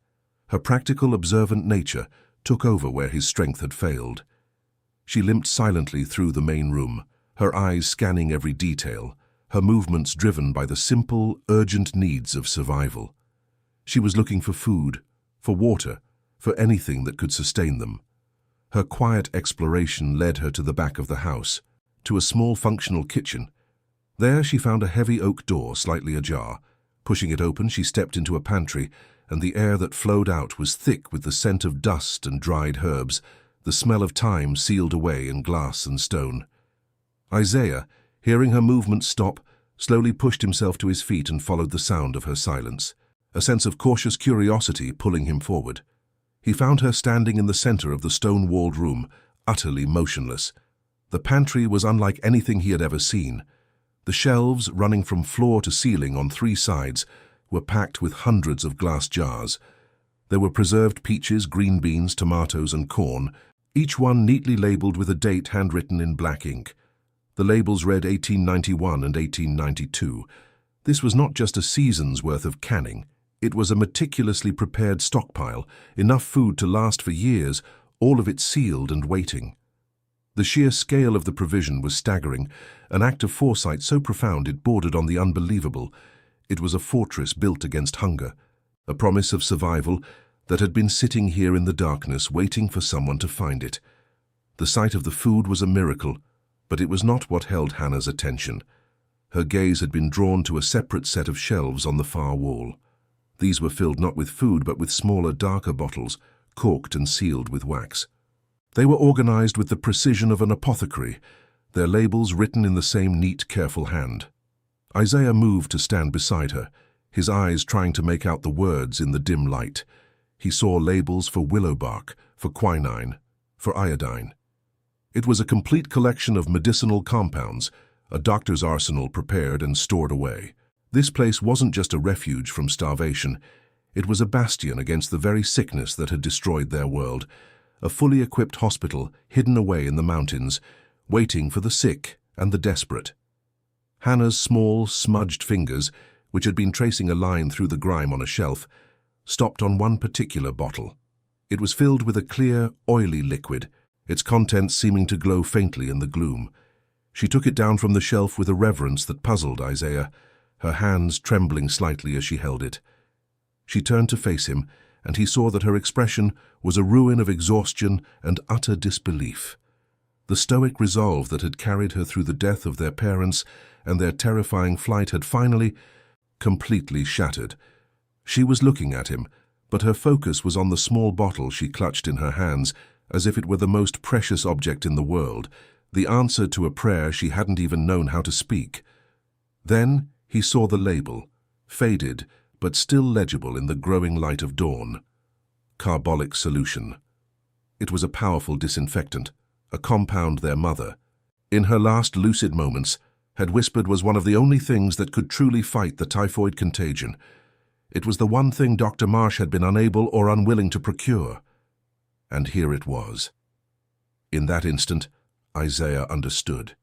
Her practical, observant nature took over where his strength had failed. She limped silently through the main room, her eyes scanning every detail, her movements driven by the simple, urgent needs of survival. She was looking for food, for water, for anything that could sustain them. Her quiet exploration led her to the back of the house, to a small functional kitchen. There she found a heavy oak door slightly ajar. Pushing it open, she stepped into a pantry, and the air that flowed out was thick with the scent of dust and dried herbs, the smell of thyme sealed away in glass and stone. Isaiah, hearing her movements stop, slowly pushed himself to his feet and followed the sound of her silence, a sense of cautious curiosity pulling him forward. He found her standing in the center of the stone-walled room, utterly motionless. The pantry was unlike anything he had ever seen. The shelves, running from floor to ceiling on 3 sides, were packed with hundreds of glass jars. There were preserved peaches, green beans, tomatoes, and corn, each one neatly labeled with a date handwritten in black ink. The labels read 1891 and 1892. This was not just a season's worth of canning. It was a meticulously prepared stockpile, enough food to last for years, all of it sealed and waiting. The sheer scale of the provision was staggering, an act of foresight so profound it bordered on the unbelievable. It was a fortress built against hunger, a promise of survival that had been sitting here in the darkness waiting for someone to find it. The sight of the food was a miracle, but it was not what held Hannah's attention. Her gaze had been drawn to a separate set of shelves on the far wall. These were filled not with food but with smaller, darker bottles, corked and sealed with wax. They were organized with the precision of an apothecary, their labels written in the same neat, careful hand. Isaiah moved to stand beside her, his eyes trying to make out the words in the dim light. He saw labels for willow bark, for quinine, for iodine. It was a complete collection of medicinal compounds, a doctor's arsenal prepared and stored away. This place wasn't just a refuge from starvation. It was a bastion against the very sickness that had destroyed their world, a fully equipped hospital hidden away in the mountains, waiting for the sick and the desperate. Hannah's small, smudged fingers, which had been tracing a line through the grime on a shelf, stopped on one particular bottle. It was filled with a clear, oily liquid, its contents seeming to glow faintly in the gloom. She took it down from the shelf with a reverence that puzzled Isaiah, her hands trembling slightly as she held it. She turned to face him, and he saw that her expression was a ruin of exhaustion and utter disbelief. The stoic resolve that had carried her through the death of their parents and their terrifying flight had finally, completely shattered. She was looking at him, but her focus was on the small bottle she clutched in her hands, as if it were the most precious object in the world, the answer to a prayer she hadn't even known how to speak. Then he saw the label, faded but still legible in the growing light of dawn. Carbolic solution. It was a powerful disinfectant, a compound their mother, in her last lucid moments, had whispered was one of the only things that could truly fight the typhoid contagion. It was the one thing Dr. Marsh had been unable or unwilling to procure. And here it was. In that instant, Isaiah understood.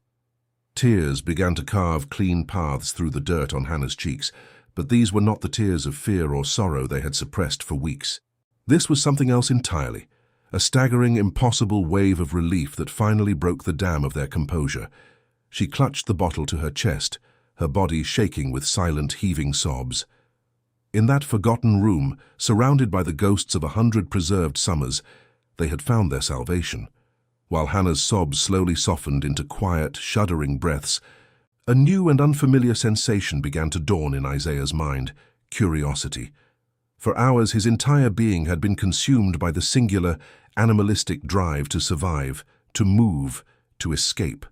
Tears began to carve clean paths through the dirt on Hannah's cheeks, but these were not the tears of fear or sorrow they had suppressed for weeks. This was something else entirely, a staggering, impossible wave of relief that finally broke the dam of their composure. She clutched the bottle to her chest, her body shaking with silent, heaving sobs. In that forgotten room, surrounded by the ghosts of 100 preserved summers, they had found their salvation. While Hannah's sobs slowly softened into quiet, shuddering breaths, a new and unfamiliar sensation began to dawn in Isaiah's mind: curiosity. For hours his entire being had been consumed by the singular, animalistic drive to survive, to move, to escape.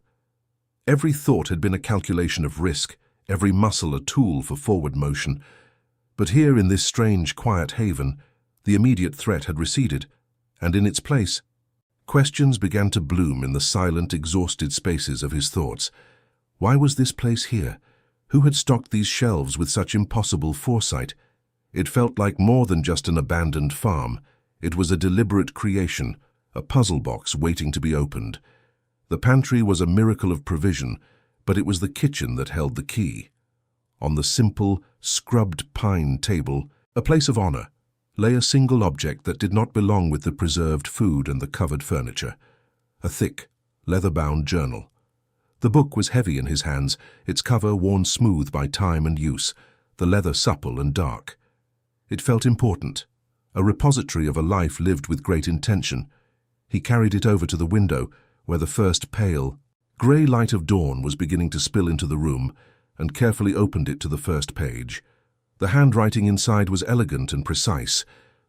Every thought had been a calculation of risk, every muscle a tool for forward motion. But here in this strange, quiet haven, the immediate threat had receded, and in its place, questions began to bloom in the silent, exhausted spaces of his thoughts. Why was this place here? Who had stocked these shelves with such impossible foresight? It felt like more than just an abandoned farm. It was a deliberate creation, a puzzle box waiting to be opened. The pantry was a miracle of provision, but it was the kitchen that held the key. On the simple, scrubbed pine table, a place of honor, lay a single object that did not belong with the preserved food and the covered furniture: a thick, leather-bound journal. The book was heavy in his hands, its cover worn smooth by time and use, the leather supple and dark. It felt important, a repository of a life lived with great intention. He carried it over to the window, where the first pale, grey light of dawn was beginning to spill into the room, and carefully opened it to the first page. The handwriting inside was elegant and precise.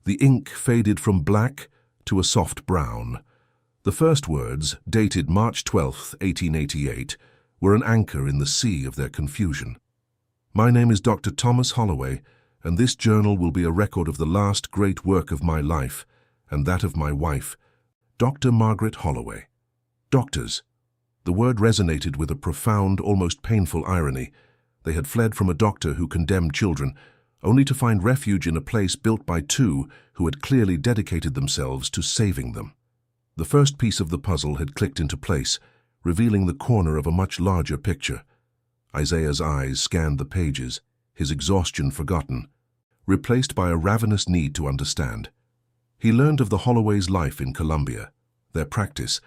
The ink faded from black to a soft brown. The first words, dated March 12, 1888, were an anchor in the sea of their confusion. My name is Dr. Thomas Holloway, and this journal will be a record of the last great work of my life, and that of my wife, Dr. Margaret Holloway. Doctors. The word resonated with a profound, almost painful irony. They had fled from a doctor who condemned children, only to find refuge in a place built by two who had clearly dedicated themselves to saving them. The first piece of the puzzle had clicked into place, revealing the corner of a much larger picture. Isaiah's eyes scanned the pages, his exhaustion forgotten, replaced by a ravenous need to understand. He learned of the Holloways' life in Colombia, their practice,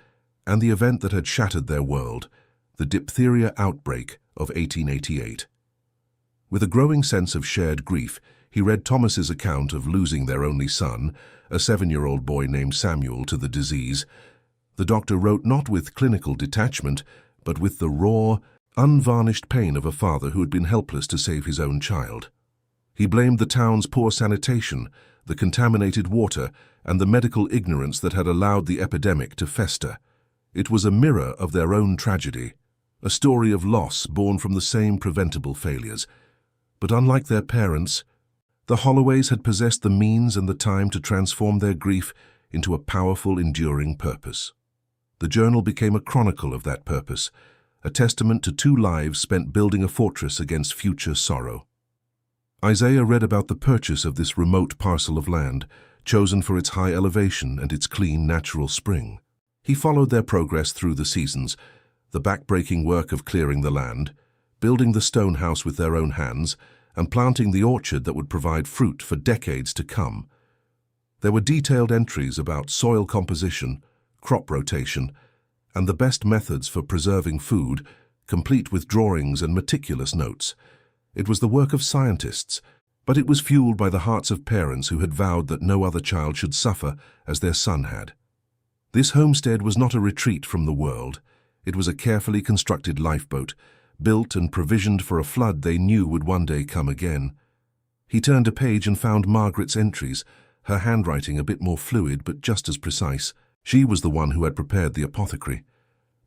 and the event that had shattered their world, the diphtheria outbreak of 1888. With a growing sense of shared grief, he read Thomas's account of losing their only son, a 7-year-old boy named Samuel, to the disease. The doctor wrote not with clinical detachment, but with the raw, unvarnished pain of a father who had been helpless to save his own child. He blamed the town's poor sanitation, the contaminated water, and the medical ignorance that had allowed the epidemic to fester. It was a mirror of their own tragedy, a story of loss born from the same preventable failures. But unlike their parents, the Holloways had possessed the means and the time to transform their grief into a powerful, enduring purpose. The journal became a chronicle of that purpose, a testament to 2 lives spent building a fortress against future sorrow. Isaiah read about the purchase of this remote parcel of land, chosen for its high elevation and its clean natural spring. He followed their progress through the seasons, the back-breaking work of clearing the land, building the stone house with their own hands, and planting the orchard that would provide fruit for decades to come. There were detailed entries about soil composition, crop rotation, and the best methods for preserving food, complete with drawings and meticulous notes. It was the work of scientists, but it was fueled by the hearts of parents who had vowed that no other child should suffer as their son had. This homestead was not a retreat from the world. It was a carefully constructed lifeboat, built and provisioned for a flood they knew would one day come again. He turned a page and found Margaret's entries, her handwriting a bit more fluid but just as precise. She was the one who had prepared the apothecary.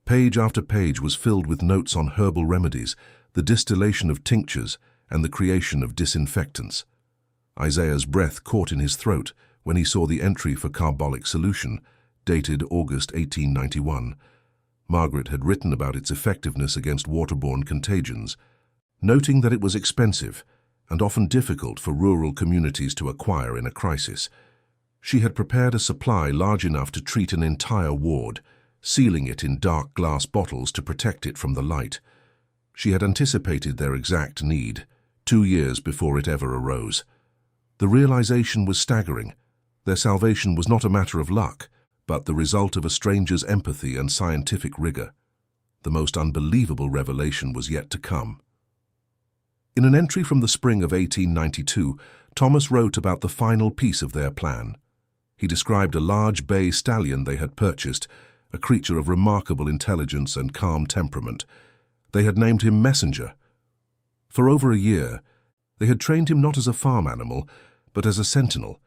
Page after page was filled with notes on herbal remedies, the distillation of tinctures, and the creation of disinfectants. Isaiah's breath caught in his throat when he saw the entry for carbolic solution, dated August 1891. Margaret had written about its effectiveness against waterborne contagions, noting that it was expensive and often difficult for rural communities to acquire in a crisis. She had prepared a supply large enough to treat an entire ward, sealing it in dark glass bottles to protect it from the light. She had anticipated their exact need, 2 years before it ever arose. The realization was staggering. Their salvation was not a matter of luck, but the result of a stranger's empathy and scientific rigor. The most unbelievable revelation was yet to come. In an entry from the spring of 1892, Thomas wrote about the final piece of their plan. He described a large bay stallion they had purchased, a creature of remarkable intelligence and calm temperament. They had named him Messenger. For over a year, they had trained him not as a farm animal, but as a sentinel.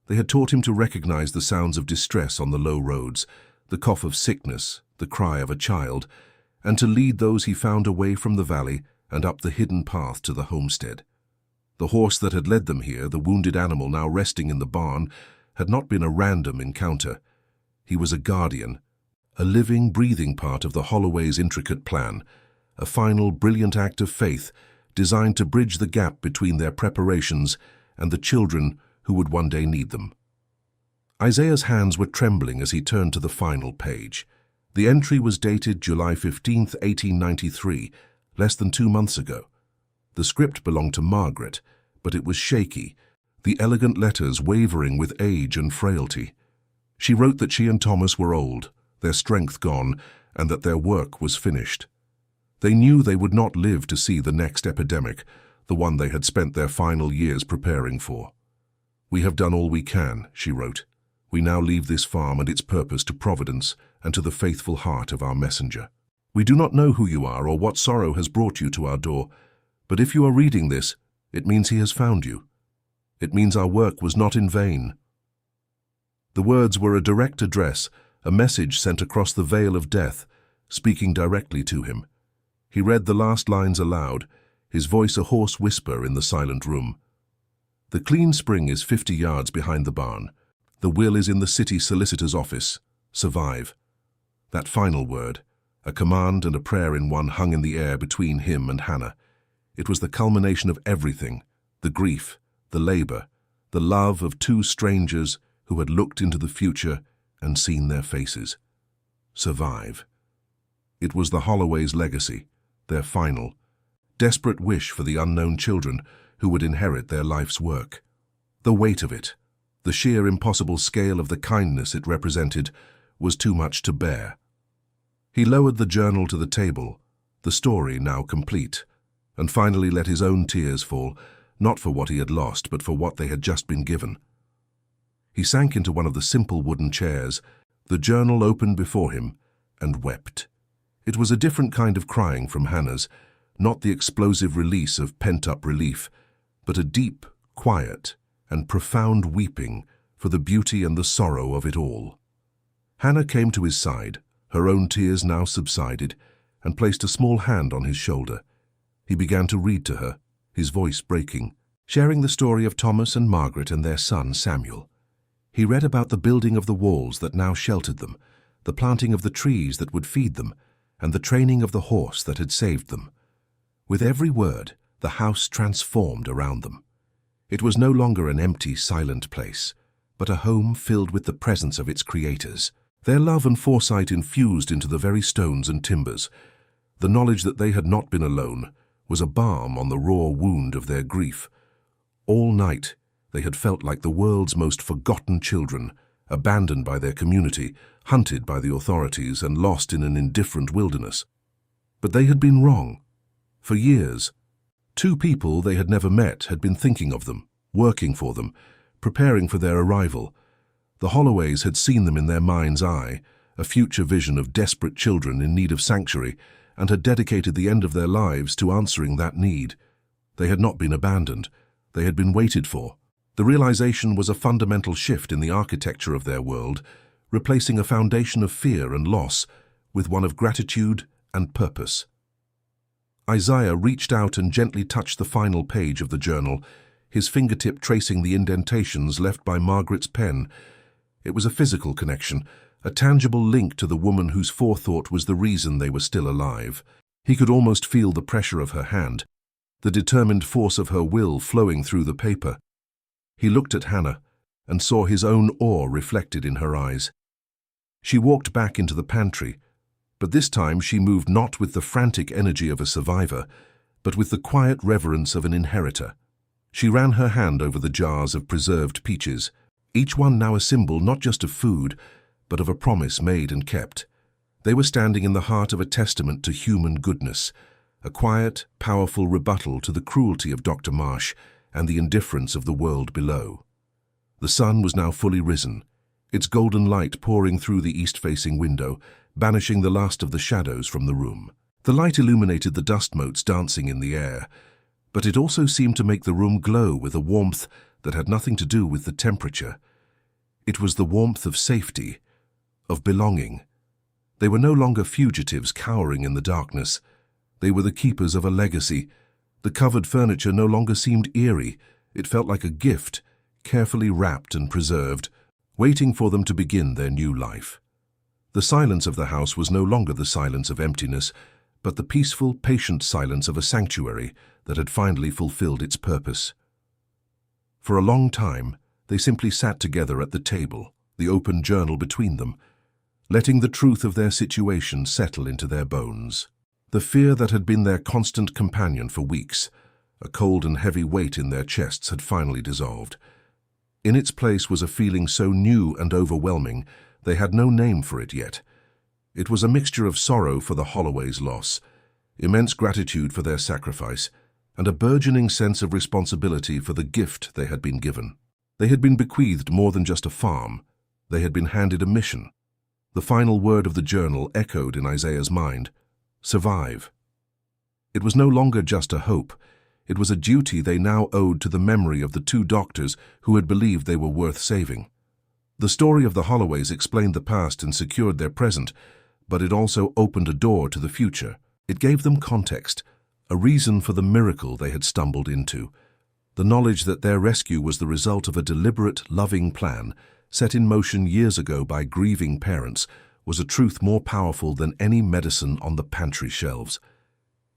They had taught him to recognize the sounds of distress on the low roads, the cough of sickness, the cry of a child, and to lead those he found away from the valley and up the hidden path to the homestead. The horse that had led them here, the wounded animal now resting in the barn, had not been a random encounter. He was a guardian, a living, breathing part of the Holloways' intricate plan, a final, brilliant act of faith designed to bridge the gap between their preparations and the children who would one day need them. Isaiah's hands were trembling as he turned to the final page. The entry was dated July 15, 1893, less than 2 months ago. The script belonged to Margaret, but it was shaky, the elegant letters wavering with age and frailty. She wrote that she and Thomas were old, their strength gone, and that their work was finished. They knew they would not live to see the next epidemic, the one they had spent their final years preparing for. "We have done all we can," she wrote. "We now leave this farm and its purpose to Providence and to the faithful heart of our messenger. We do not know who you are or what sorrow has brought you to our door, but if you are reading this, it means he has found you. It means our work was not in vain." The words were a direct address, a message sent across the veil of death, speaking directly to him. He read the last lines aloud, his voice a hoarse whisper in the silent room. The clean spring is 50 yards behind the barn. The will is in the city solicitor's office. Survive. That final word, a command and a prayer in one, hung in the air between him and Hannah. It was the culmination of everything, the grief, the labor, the love of two strangers who had looked into the future and seen their faces. Survive. It was the Holloways' legacy, their final, desperate wish for the unknown children who would inherit their life's work. The weight of it, the sheer impossible scale of the kindness it represented, was too much to bear. He lowered the journal to the table, the story now complete, and finally let his own tears fall, not for what he had lost, but for what they had just been given. He sank into one of the simple wooden chairs, the journal open before him, and wept. It was a different kind of crying from Hannah's, not the explosive release of pent-up relief, but a deep, quiet, and profound weeping for the beauty and the sorrow of it all. Hannah came to his side, her own tears now subsided, and placed a small hand on his shoulder. He began to read to her, his voice breaking, sharing the story of Thomas and Margaret and their son Samuel. He read about the building of the walls that now sheltered them, the planting of the trees that would feed them, and the training of the horse that had saved them. With every word, the house transformed around them. It was no longer an empty, silent place, but a home filled with the presence of its creators. Their love and foresight infused into the very stones and timbers. The knowledge that they had not been alone was a balm on the raw wound of their grief. All night, they had felt like the world's most forgotten children, abandoned by their community, hunted by the authorities, and lost in an indifferent wilderness. But they had been wrong. For years, two people they had never met had been thinking of them, working for them, preparing for their arrival. The Holloways had seen them in their mind's eye, a future vision of desperate children in need of sanctuary, and had dedicated the end of their lives to answering that need. They had not been abandoned. They had been waited for. The realization was a fundamental shift in the architecture of their world, replacing a foundation of fear and loss with one of gratitude and purpose. Isaiah reached out and gently touched the final page of the journal, his fingertip tracing the indentations left by Margaret's pen. It was a physical connection, a tangible link to the woman whose forethought was the reason they were still alive. He could almost feel the pressure of her hand, the determined force of her will flowing through the paper. He looked at Hannah and saw his own awe reflected in her eyes. She walked back into the pantry, but this time she moved not with the frantic energy of a survivor, but with the quiet reverence of an inheritor. She ran her hand over the jars of preserved peaches, each one now a symbol not just of food, but of a promise made and kept. They were standing in the heart of a testament to human goodness, a quiet, powerful rebuttal to the cruelty of Dr. Marsh and the indifference of the world below. The sun was now fully risen, its golden light pouring through the east-facing window, banishing the last of the shadows from the room. The light illuminated the dust motes dancing in the air, but it also seemed to make the room glow with a warmth that had nothing to do with the temperature. It was the warmth of safety, of belonging. They were no longer fugitives cowering in the darkness. They were the keepers of a legacy. The covered furniture no longer seemed eerie. It felt like a gift, carefully wrapped and preserved, waiting for them to begin their new life. The silence of the house was no longer the silence of emptiness, but the peaceful, patient silence of a sanctuary that had finally fulfilled its purpose. For a long time, they simply sat together at the table, the open journal between them, letting the truth of their situation settle into their bones. The fear that had been their constant companion for weeks, a cold and heavy weight in their chests, had finally dissolved. In its place was a feeling so new and overwhelming they had no name for it yet. It was a mixture of sorrow for the Holloways' loss, immense gratitude for their sacrifice, and a burgeoning sense of responsibility for the gift they had been given. They had been bequeathed more than just a farm. They had been handed a mission. The final word of the journal echoed in Isaiah's mind: survive. It was no longer just a hope. It was a duty they now owed to the memory of the two doctors who had believed they were worth saving. The story of the Holloways explained the past and secured their present, but it also opened a door to the future. It gave them context, a reason for the miracle they had stumbled into. The knowledge that their rescue was the result of a deliberate, loving plan set in motion years ago by grieving parents was a truth more powerful than any medicine on the pantry shelves.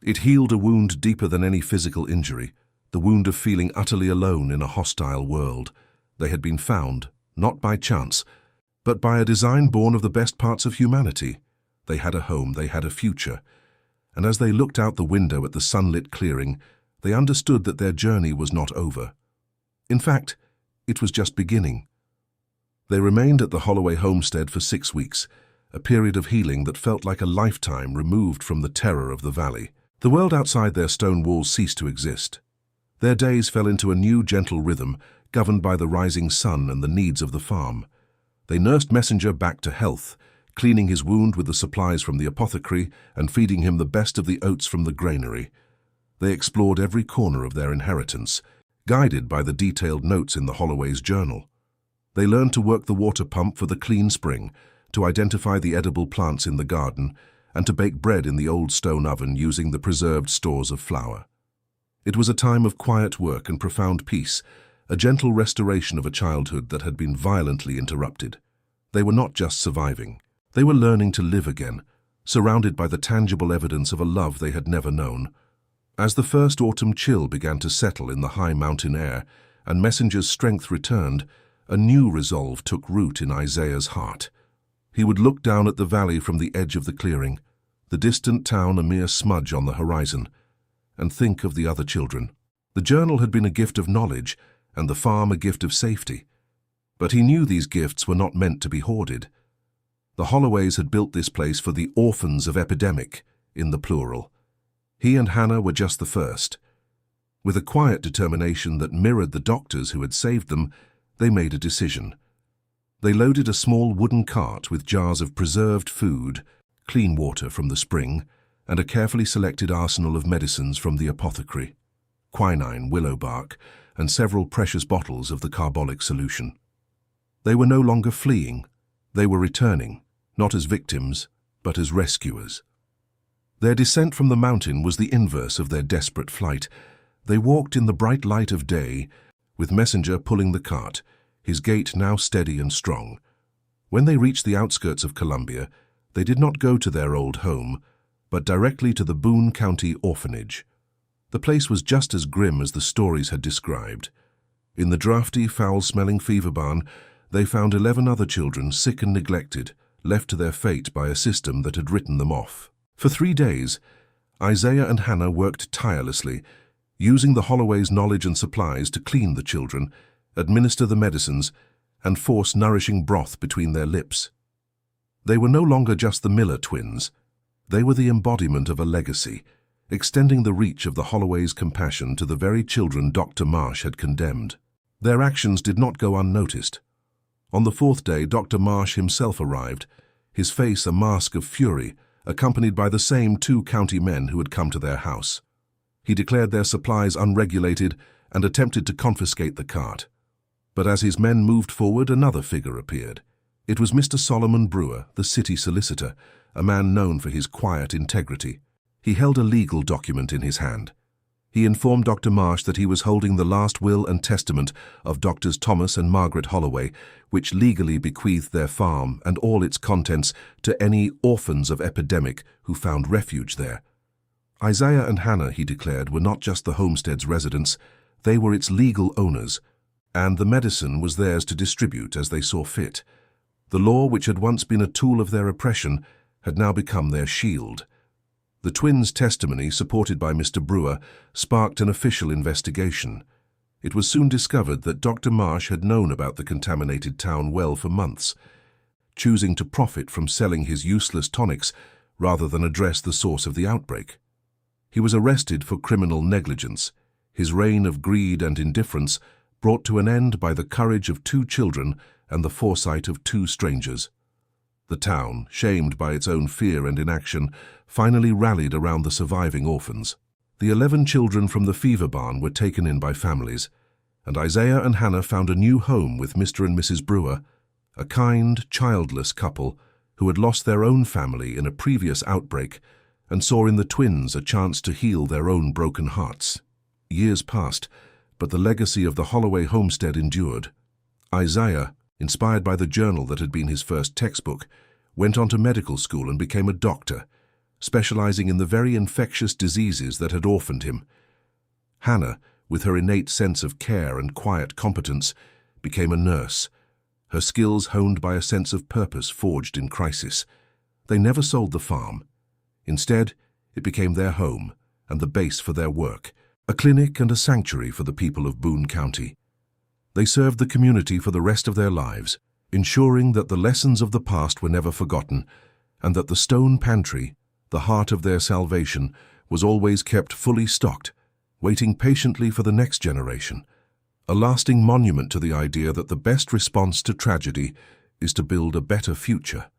It healed a wound deeper than any physical injury, the wound of feeling utterly alone in a hostile world. They had been found, not by chance, but by a design born of the best parts of humanity. They had a home, they had a future. And as they looked out the window at the sunlit clearing, they understood that their journey was not over. In fact, it was just beginning. They remained at the Holloway homestead for 6 weeks, a period of healing that felt like a lifetime removed from the terror of the valley. The world outside their stone walls ceased to exist. Their days fell into a new gentle rhythm, governed by the rising sun and the needs of the farm. They nursed Messenger back to health, cleaning his wound with the supplies from the apothecary and feeding him the best of the oats from the granary. They explored every corner of their inheritance, guided by the detailed notes in the Holloway's journal. They learned to work the water pump for the clean spring, to identify the edible plants in the garden, and to bake bread in the old stone oven using the preserved stores of flour. It was a time of quiet work and profound peace, a gentle restoration of a childhood that had been violently interrupted. They were not just surviving. They were learning to live again, surrounded by the tangible evidence of a love they had never known. As the first autumn chill began to settle in the high mountain air and Messenger's strength returned, a new resolve took root in Isaiah's heart. He would look down at the valley from the edge of the clearing, the distant town a mere smudge on the horizon, and think of the other children. The journal had been a gift of knowledge, and the farm a gift of safety. But he knew these gifts were not meant to be hoarded. The Holloways had built this place for the orphans of epidemic, in the plural. He and Hannah were just the first. With a quiet determination that mirrored the doctors who had saved them, they made a decision. They loaded a small wooden cart with jars of preserved food, clean water from the spring, and a carefully selected arsenal of medicines from the apothecary, quinine, willow bark, and several precious bottles of the carbolic solution. They were no longer fleeing. They were returning, not as victims, but as rescuers. Their descent from the mountain was the inverse of their desperate flight. They walked in the bright light of day, with Messenger pulling the cart, his gait now steady and strong. When they reached the outskirts of Columbia, they did not go to their old home, but directly to the Boone County orphanage. The place was just as grim as the stories had described. In the drafty, foul-smelling fever barn, they found 11 other children, sick and neglected, left to their fate by a system that had written them off. For 3 days, Isaiah and Hannah worked tirelessly, using the Holloway's knowledge and supplies to clean the children, administer the medicines, and force nourishing broth between their lips. They were no longer just the Miller twins. They were the embodiment of a legacy, extending the reach of the Holloway's compassion to the very children Dr. Marsh had condemned. Their actions did not go unnoticed. On the 4th day, Dr. Marsh himself arrived, his face a mask of fury, accompanied by the same 2 county men who had come to their house. He declared their supplies unregulated and attempted to confiscate the cart. But as his men moved forward, another figure appeared. It was Mr. Solomon Brewer, the city solicitor, a man known for his quiet integrity. He held a legal document in his hand. He informed Dr. Marsh that he was holding the last will and testament of Drs. Thomas and Margaret Holloway, which legally bequeathed their farm and all its contents to any orphans of epidemic who found refuge there. Isaiah and Hannah, he declared, were not just the homestead's residents, they were its legal owners, and the medicine was theirs to distribute as they saw fit. The law, which had once been a tool of their oppression, had now become their shield. The twins' testimony, supported by Mr. Brewer, sparked an official investigation. It was soon discovered that Dr. Marsh had known about the contaminated town well for months, choosing to profit from selling his useless tonics rather than address the source of the outbreak. He was arrested for criminal negligence, his reign of greed and indifference brought to an end by the courage of 2 children and the foresight of 2 strangers. The town, shamed by its own fear and inaction, finally rallied around the surviving orphans. The 11 children from the fever barn were taken in by families, and Isaiah and Hannah found a new home with Mr. and Mrs. Brewer, a kind, childless couple who had lost their own family in a previous outbreak and saw in the twins a chance to heal their own broken hearts. Years passed, but the legacy of the Holloway homestead endured. Isaiah, inspired by the journal that had been his first textbook, went on to medical school and became a doctor, specializing in the very infectious diseases that had orphaned him. Hannah, with her innate sense of care and quiet competence, became a nurse, her skills honed by a sense of purpose forged in crisis. They never sold the farm. Instead, it became their home and the base for their work, a clinic and a sanctuary for the people of Boone County. They served the community for the rest of their lives, ensuring that the lessons of the past were never forgotten and that the stone pantry, the heart of their salvation, was always kept fully stocked, waiting patiently for the next generation, a lasting monument to the idea that the best response to tragedy is to build a better future.